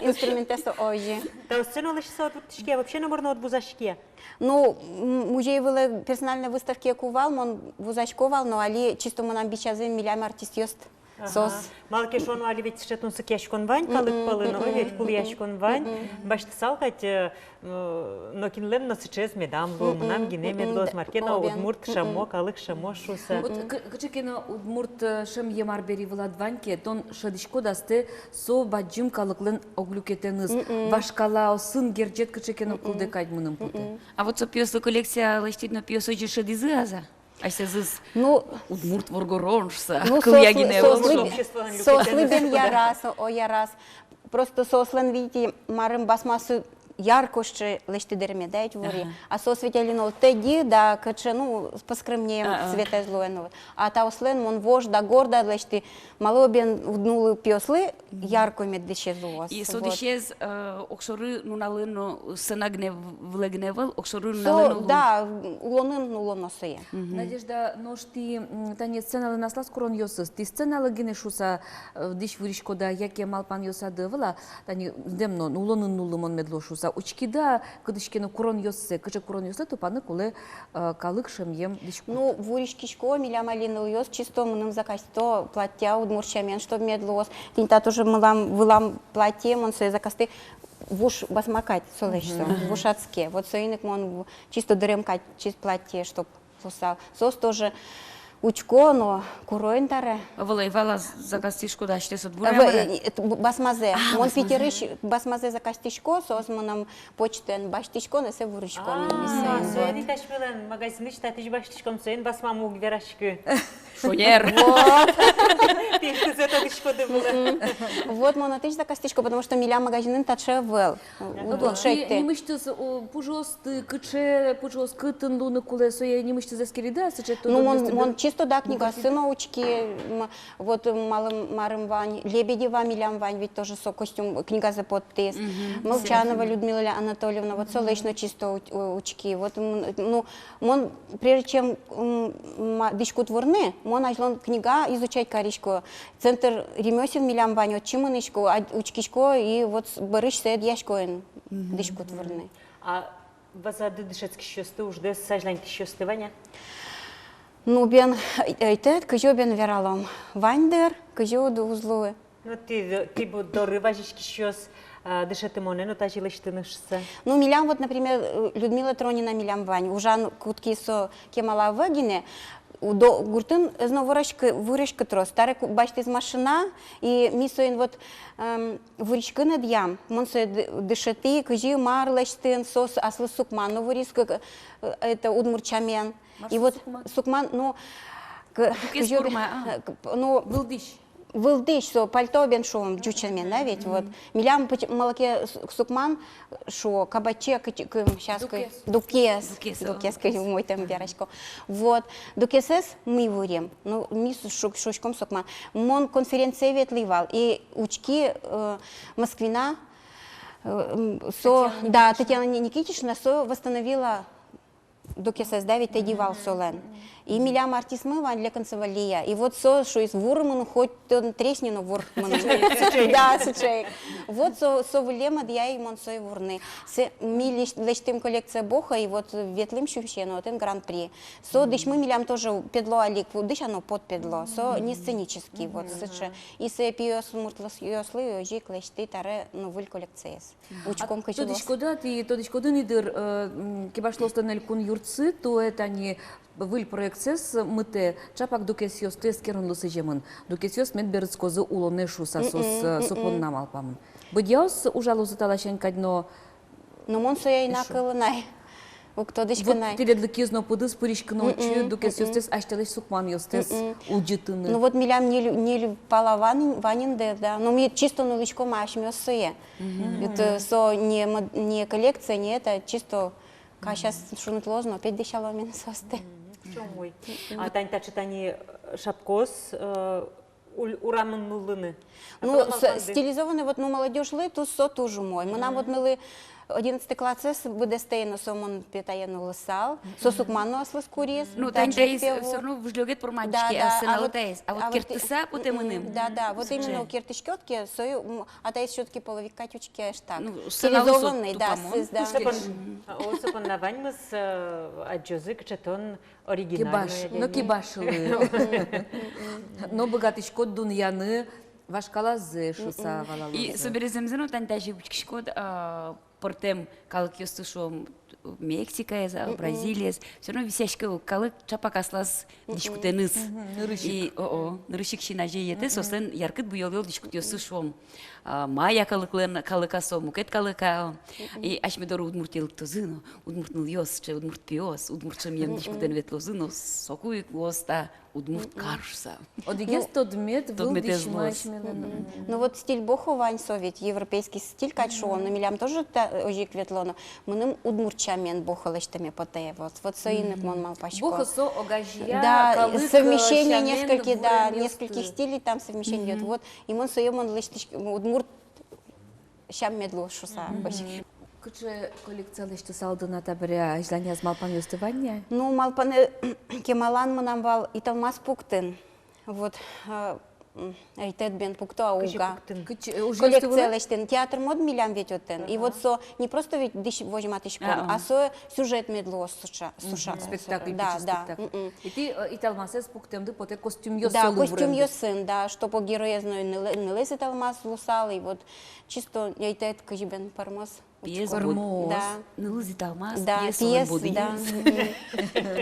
Инструментесо ожи. Та сцену лишься от тишке, вообще наборно от бузашке. Ну, музей были персональные выставки кувал, он бузашковал, но али чисто мы нам бичазы миллиам артист ёст. Сос. Малки шону али ведь шетун сыкяшкон вань, калык палыно, ведь кулияшкон вань. Башты салкать, но кинлем на сейчас медам, нам гине медлос маркена удмурт шамо, калык шамо шуса. Вот кычекена удмурт шем емар бери владваньке, тон шадишко дасты со баджим калыклен оглюкетеныз. Вашкала сын герджет кычекена кулдекать мыным путе. А вот со пьёслы коллекция лечтитно пьёс ожи шадизы аза. А сейчас удмурт воргороншса, кылягиневел. Сослы бен ярас, о ярас. Просто сослен видите, марым басмасы яркоще лечти дерме дають ворі. А со світяліно тоді, да, каче, ну, поскремнієм світа злоєнове. А та ослен, мон вож, да горда лечти, мало бен вднули піосли, ярко меддище злос. І со дещез, окшори, ну, налино, сена влегневел, окшори, налино. Да, улонин, ну, лоно соє. Надежда, но ж ти, та не сценали наслас корон йосыз. Ти сценали генешуса, диш вирішко, да, яке малпан йоса дивила, та не, демно, улонин нулимон медлошуса. Учкида, кадышкена курон йоссе, кыча курон йоссе, то паны куле калык шемьем дышку. Ну, вуришкишко, милям алины йос, чисто мыным закась, то платья удмурчамен, что медлос. Тинта тоже мылам, вылам платье, мон сое закасты, вуш басмакать, солешься, вушацке. Вот соиник мон чисто дыремкать, чисто платье, чтоб сусал. Сос тоже Учко, но куроин таре. Волейвала за кастишку да ще сотбуря. Басмазе. Мон басмазе. питерыш басмазе за кастишко, соос монам почтен баштишко, несе вурышко. Söyledi taşmılan magazini ştatış baştışkom söyün basmamı gveraşkı. Шонер. Ты кузет отышкоды было. Вот монатыш за кастишко, потому что миля магазинын татше вел. Не мышты, пожалуйста, кыче, пожалуйста, кытын луны кулесо, я не мышты за скирида, сычет. Ну, мон чисто да книга сыновочки, вот Марым Вань, Лебедева Милям Вань, ведь тоже со костюм, книга за подпис. Молчанова Людмила Анатольевна, вот солечно чисто учки. Вот, ну, мон, прежде чем дышкут ворны, мон ажлон книга изучать каришку. Центр ремесел Милям Вань, вот чиманышку, учкишко, и вот барыш сед яшкоин дышкут ворны. А вазады дышецки шесты ужды сажлань шесты Ваня? Ну, бен айтет, кыжо бен вералом. Вандер, кыжо узлуы. Ну ты бы дорыважишки шес дышеты моне, но та жилыштынышсы. Ну, Милям, вот, например, Людмила Тронина Милям Вань, ужан кутки со кемала вагине, до гуртын зно вырышка трос, старый бачит из машина, и мисоин вот вырышка над ям, монсо дышеты, кыжи марлаштын, сос аслы сукман, ну вырышка это удмурчамен. И вот сукман, ну, ну, вылдыш, что пальто бен шоум джучамен, да, ведь вот. Милям молоке сукман, шо кабачек, сейчас дукес, мой там верочко. Вот, дукесес мы вурим, ну, мисс шучком сукман. Мон конференция ветливал, и учки Москвина, да, Татьяна Никитична, восстановила дукесес, да, ведь одевал солен. И Милям артисмы ван для концевалия. И вот со, что из вурману, хоть он треснину вурману. Да, сучей. Вот со вулема я и монсой вурны. Ми лечтим коллекция боха, и вот ветлим щущено, один гран-при. Со дыш мы Милям тоже педло алик, дыш оно под педло. Со не сценический, вот, сучей. И се пиос муртлас йослы, жик лечты таре, ну, вуль коллекциес. Учком качелос. Тодичкода нидер, кибашло станель кун юрцы, то это не выль проекцес мыте чапак дукесиос тескерон лысыжемын. Дукесиос мед берецкозы улоне шусасос сопон намалпамын. Быдяос ужалузы талашен кадно. Ну, монсо я инакылынай. Вот перед кизно подыс пыришка ночью, дукесиос тес аштелеш сукман йостес уджитыны. Ну вот Милям не пала ванин, да. Но мне чисто нуличко маш мёсые. Это со не коллекция, не это, чисто, как сейчас шунут лозно, опять дышало меня состы. Чомой. А тань та читани шапкос урамын нулыны. Ну, стилизованный вот, ну, молодежь лы, тут со тоже мой. Мы нам вот нулы 11 класс будестейно сомон питаену лысал, со сукману аслыс курис. Ну, тань таис все равно выжлёгет проманчики, а сына таис. А вот киртыса потемыным. Да, вот именно у киртышкётки, а таис щётки половик катючки аж так. Стилизованный, да, да. Осыпон наваньмыз аджозык четон оригинальный. Ну, кибашылы. Но богатышкот дуньяны вашкалазы шуса валалузы. И собереземзену тань тажи учкишкот портем калык ёстышом Мексика, Бразилия, все равно висяшка калык чапак аслас дишкутеныз. И нырышик шинаже ете, сосын яркыт буйол дишкут ёстышом. Майя калыка со, мукет калыка. И ашмедор удмуртил тозыно, удмуртнул ёсче, удмурт пиос, удмуртшем ем дишкутен ветлозыно, сокуик воста, удмурт каршса. Одигес тодмет вылдиш Ну вот стиль боху вань совет, европейский стиль качшон, но Милям тоже ожик ветлоно. Мы удмурчамен бохалыштами потэ, вот соинок мон мал пачко. Боха со огажья, да, совмещение нескольких стилей там совмещение идет. Вот и мон соемон лыштыш удмурт щам медло шуса. Куче коллекция лишь салды на табре, желание с малпан юстывания? Ну, малпаны кемалан мы нам вал и там мас пуктен. Вот, айтет бен пукто ауга. Коллекция лештен. Театр мод Милям ведь оттен. И вот со не просто ведь дыш возьматышком, а со сюжет медло суша. Спектакль, да. И ты и талмасес пуктем, да, поте костюм ёс. Да, костюм ёсын, да, что по героязной не лезет талмас лусал, и вот чисто айтет кажибен пармас. Пьес, Учков. Да. Нылызи Талмас, Да, пьес, пьес, Буды. да.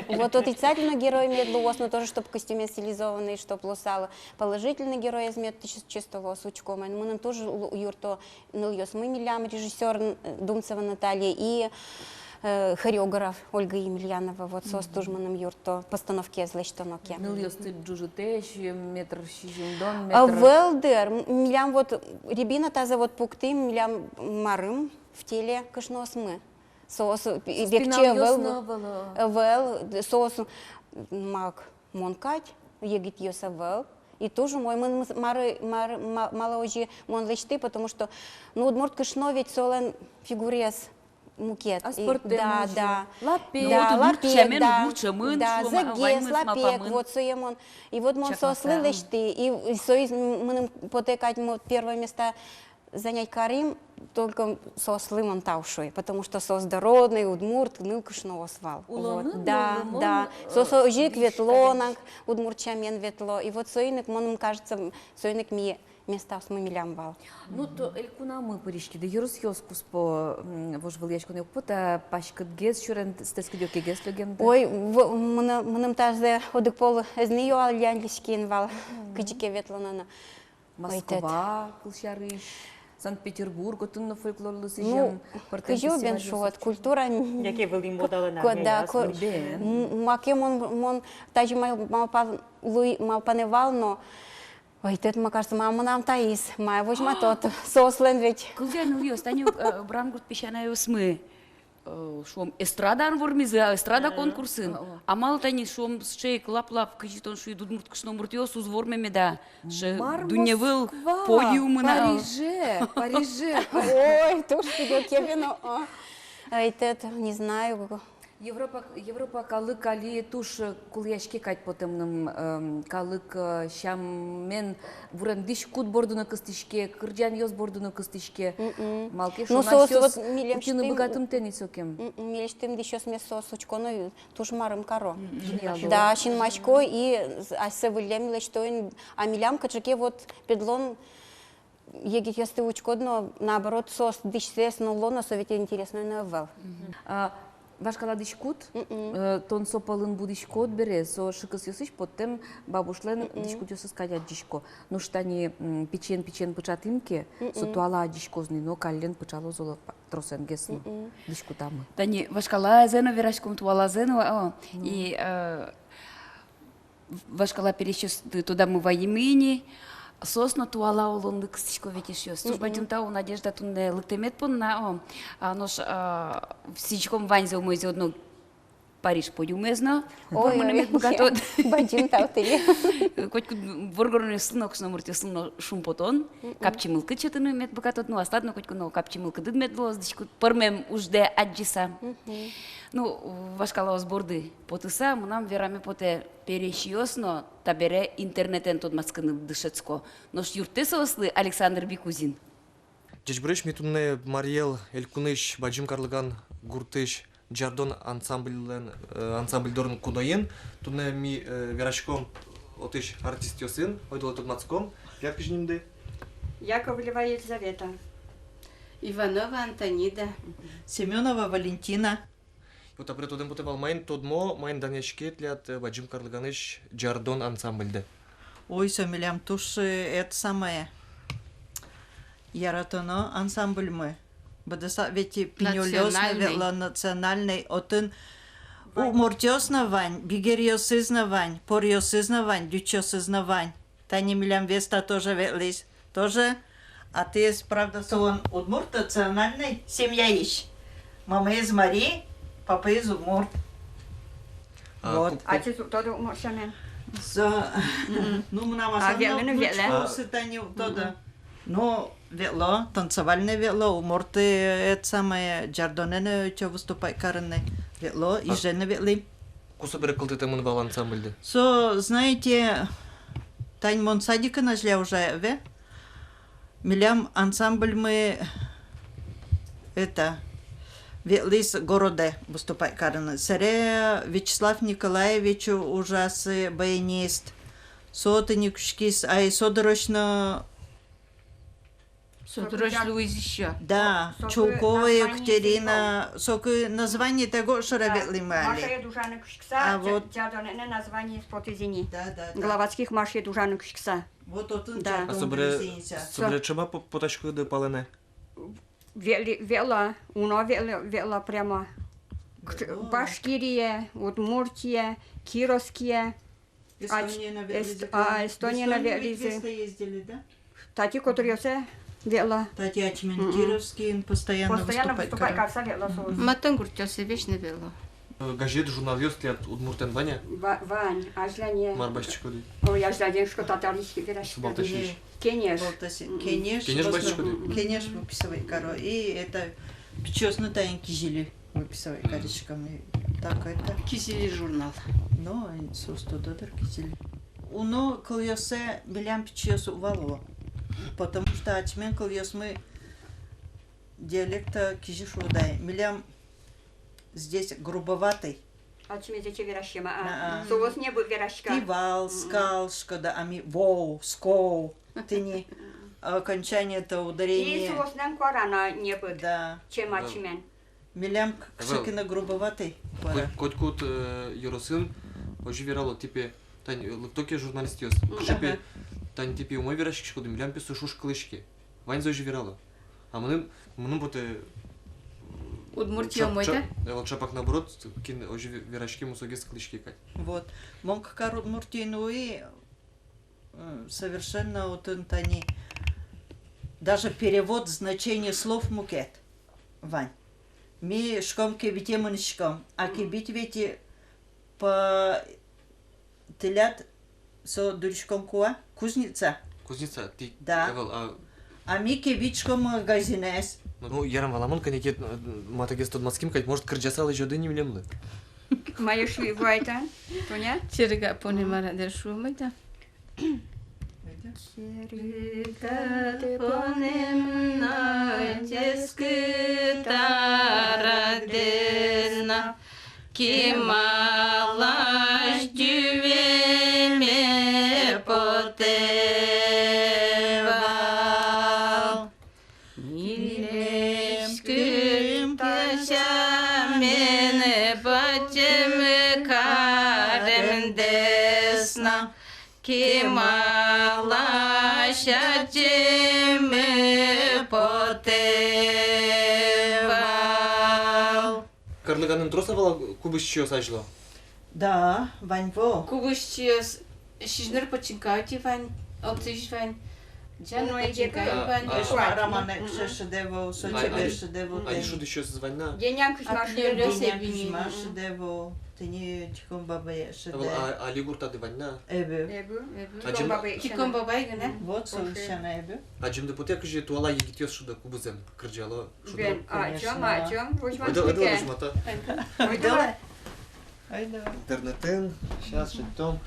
Вот отрицательный герой имеет лос, но тоже, чтобы костюме стилизованный, чтобы лосало. Положительный герой имеет чисто лос учком. Мы нам тоже юрто ныльёс. Мы милям режиссер Думцева Наталья и хореограф Ольга Емельянова. Вот сос тоже мы нам юрто постановки злещтоноке. Ныльёсты джужутеш, метр шижиндон, А метр... велдер, милям вот рябина таза вот пукты, милям марым в теле кышнос мы. Сос векче вел, сос мак монкать, егит йоса вел. И тоже мой мы мало уже мон лечты, потому что ну удмурт кышно ведь солен фигурес мукет. А спортем Да, уже. да. Лапек. Да, Ну, лапек, чамен, да. удмурт чамен, Да, шло, загес, ваймыс, лапек, мапамын. вот соемон. И вот мон Чакмаса. сослы лечты, и соиз мы потекать мы первое место занять Карим, только сослы мон таушой, потому что сос дородный, удмурт, нылкышно освал. Улоны, Вот, да, улоны, да. мон, Сос ожик вишь, ветлонак, удмурт чамен ветло. И вот соиник, мон кажется, соиник ми места с мамилям вал. Ну, то элькуна мы поришки, да юрус ёскус по вож выльячку не опыта, пашкат гез, шурен стескидёки гез легенда. Ой, мыным тазы одык пол эзнею альянлишкин вал, кычике ветлонана. Москва, Кылшарыш, Санкт-Петербург, отынны фольклорлы Ну, сыжем. кыжубен шот, культура. Яке вели модалена. Да, Бен. маке мон тажи малпаневал, но ой, тет кажется, мама нам таис, май возьма тот, сослен ведь. Кылжа ныльёс, тани брангурт пешана ёсмы. Шом эстрадан вормизы, эстрада конкурсын. А мало тани шом шейк лап-лап, кыжитон шу идудмурт кышномурт ёс узвормеме да. Ше дуневыл подиумына. Париже. Ой, туш идет кевино. Ай, тет, не знаю. Европа калык али туш кульяшки кать потемным калык шаммен вурен диш кут бордуна кыстышке, кырджан ёс бордуна кыстышке. Малки Ну, шона сос вот сёс милем утины штым- богатым тенисокем. Милештым еще смесо сучконо, туш марым каро. Гениально. Да, шин мачко и асе вылем лечтоин, а милям качаке вот педлон егит ясты учкодно, наоборот, сос дишсес, но лона совете интересно новел. Вашкала дишкут, тон сопалын будишкот бере, со шикыс ёсыш, потом бабушлен дишкут ёсыс кадят дишко. Ну штани печен пычатымке, со туала дишкозный, но каллен пычало золо тросен гесну дишкутамы. Тани вашкала зено верашком туала зено, и вашкала перещёс туда мы воимыни, сосно туала олонды кыстышко ветиш ёс. Туж бадюн тау надежда тунне лыктемет пон на нош всичком ванзе умызе одно Париж подиумезно. Ворманемет богатот. Бадюн таутели. Коть воргорне сынок сномурте сыно шумпотон, капчимылкы четыны мет богатот, ну остатно коть куно капчимылкы дыдмет лоздичку пормем ужде аджиса. Ну, вашкала сборды потыса, нам вераме поте перещиосно табере интернетен тот маскыны дышецко. Нош юртеса ослы Александр Бикузин. Жежбреш метунне Мариел Элькуныш Баджим Карлыган Гуртыш Джардон ансамбльдорн кудоен. Тунне ми верашком отыш артист ёсын, ойдола тут мацком. Яркижнимде. Яковлева Елизавета. Иванова Антонида. Семенова Валентина. Вот апрет оден потевал майн тодмо, майн данешкет лят Баджим Карлыганыш Джардон ансамбльде. Ой, сомилям туш это самое. Яратоно ансамбль мы. Бадаса ведь пинёлёсный вела национальный отын умортёснавань, бигерьёсызнавань, порьёсызнавань, дючёсызнавань. Тани милям веста тоже велись. Тоже. А ты есть, правда, сон удмурт национальный семья ищ. Мама из Мари, папа из Удмурт. Вот. Отец тоже уморшамен. Ну, мы нам вяло, вяло. Тани тода. Ну, вело, танцевальное вело, уморты это самое, джардонене, что выступать карны. Вело, и жены вели. Куса берекалтите мунвал ансамбльде. Знаете, Тань Монсадика нашли уже, ве? Милям ансамбль мы это велис городе выступать карны. Сере Вячеслав Николаевич ужасы баянист. Сотыникшкис, ай содорочно Сотрошлуиз еще. Да, Соки Чулкова название Екатерина, соки название того, что раветли Маша мали. Дужана Кушкса, А вот- дядоне название спотезини. Да. Главацких Маша Дужана Кушкса. Вот он Да. А собре чема потачку де палене? Вела, уно вела прямо. Башкирия, Удмуртия, Кировские. Эстония на Велизе. Эстония на Велизе. ездили, да? Тати, которые все вела. Тати Ачмен Кировский постоянно Постоянно выступает. выступает, как вела соус. Матан гуртёсы вечно вело. Газет, журналист лет Удмуртен Ваня? Вань, ажляне. Марбашчикуды. Ой, я жляне, что татарский верашки. Субалташич. Конечно. Кенеш, Кенеш бачкуды. Кенеш выписывай коро. И это печёсно тайн кизили выписывай коричками. Так это. Кисели журнал. Ну, состо додер кизили. Уно кыльёсе билям печёсу вало. Потому что ачмен кыльёс мы диалекта кизишу дай. Билям здесь грубоватый. А чем эти верашки? А. Соус не будет верашка. Кивал, скал, шкода, ами, воу, скоу. Ты не окончание это И ударение. соус нам корана не будет. Да. Чем ачмен. Милям кшикина грубоватый. Котькут Юросин, оживирало типе, тань лыктоке журналист ёс. Кшипе, тань типе умой верашки шкоды, милям пису шуш кылышки. Вань за оживирало. А мыным боте... Удмуртия мойта. Вот шапак наоборот, кин оживирашки мусоги с кылышки кать. Вот. Монк карут муртину и совершенно вот они даже перевод значения слов мукет. Вань. Ми шком кебите мынышком, а кебит ведь по телят со дуришком куа кузница. Кузница, ты... Да. А ми кебичком магазинес. Ну, ярам валамон, канекет, матагес тот мацким, кать, может, кырджасал еще дыни милемлы. Моя швейвайта. Тоня? Черга понимала дершумайта. Кималаш дювеме потевал. Милешким ташамене бачеме каремдесна. Кималаш дювеме потевал. Карлыганын троса вала кубыш чё сажло? Да, Ваньво. Кубышчиос шижнер починкаути вань, оптиш вань. Джану починкаути вань. Романе шедево, сочебе шедево. А еще еще звонна. Деньям кушмаш Диня шедево. Ты не чиком бабе шедево. А лигурта дыванна. Эбе. Киком бабай гана. Вот совершенно эбе. А чем депутат же туала егитёс шуда кубызем кырджало. Бен, а чем? Возьмем Это спеке. мата. Ой, давай. Интернетен, сейчас шитом.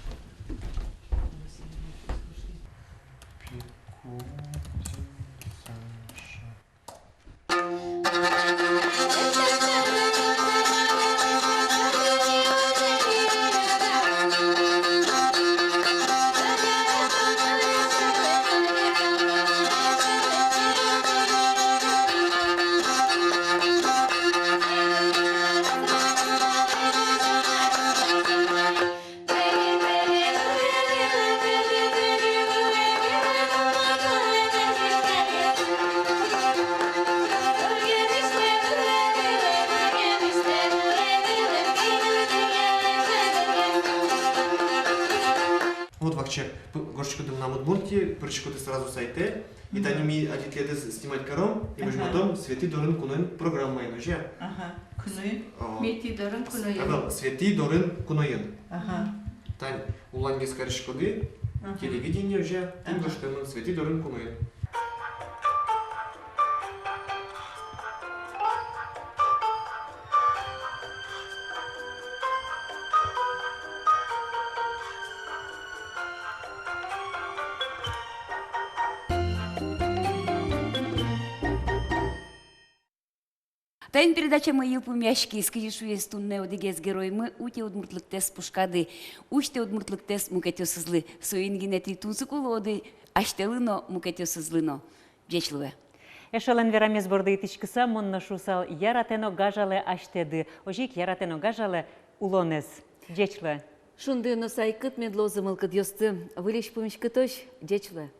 Вот вообще, горшечку ты на Удмуртии, прочку ты сразу сайте, и там ми один лет снимать кором, и мы потом Свети Дорын Куноен программа и ножа. Ага. Куны. Мети дорын куноен. Ага, Свети Дорын Куноен. Ага. Тань, улангес коршкоды, телевидение уже, ты говоришь, что Свети Дорын Куноен. Тайн передача «Мои пумяшки» скажу стунне одегез герой мы ути удмуртлык тес пушкады, учте удмуртлык тес мукетёсызлы, соингинети тунсукулоды, аштелыно мукетёсызлыно. Вечлове. Эшалан верамес борды итичкиса монна шусал яратено гажале аштеды. Ожик яратено гажале улонес. Джечле. Шунды носайкыт медлозымыл кыдьосты. Вылеш помещкытош, дечлы.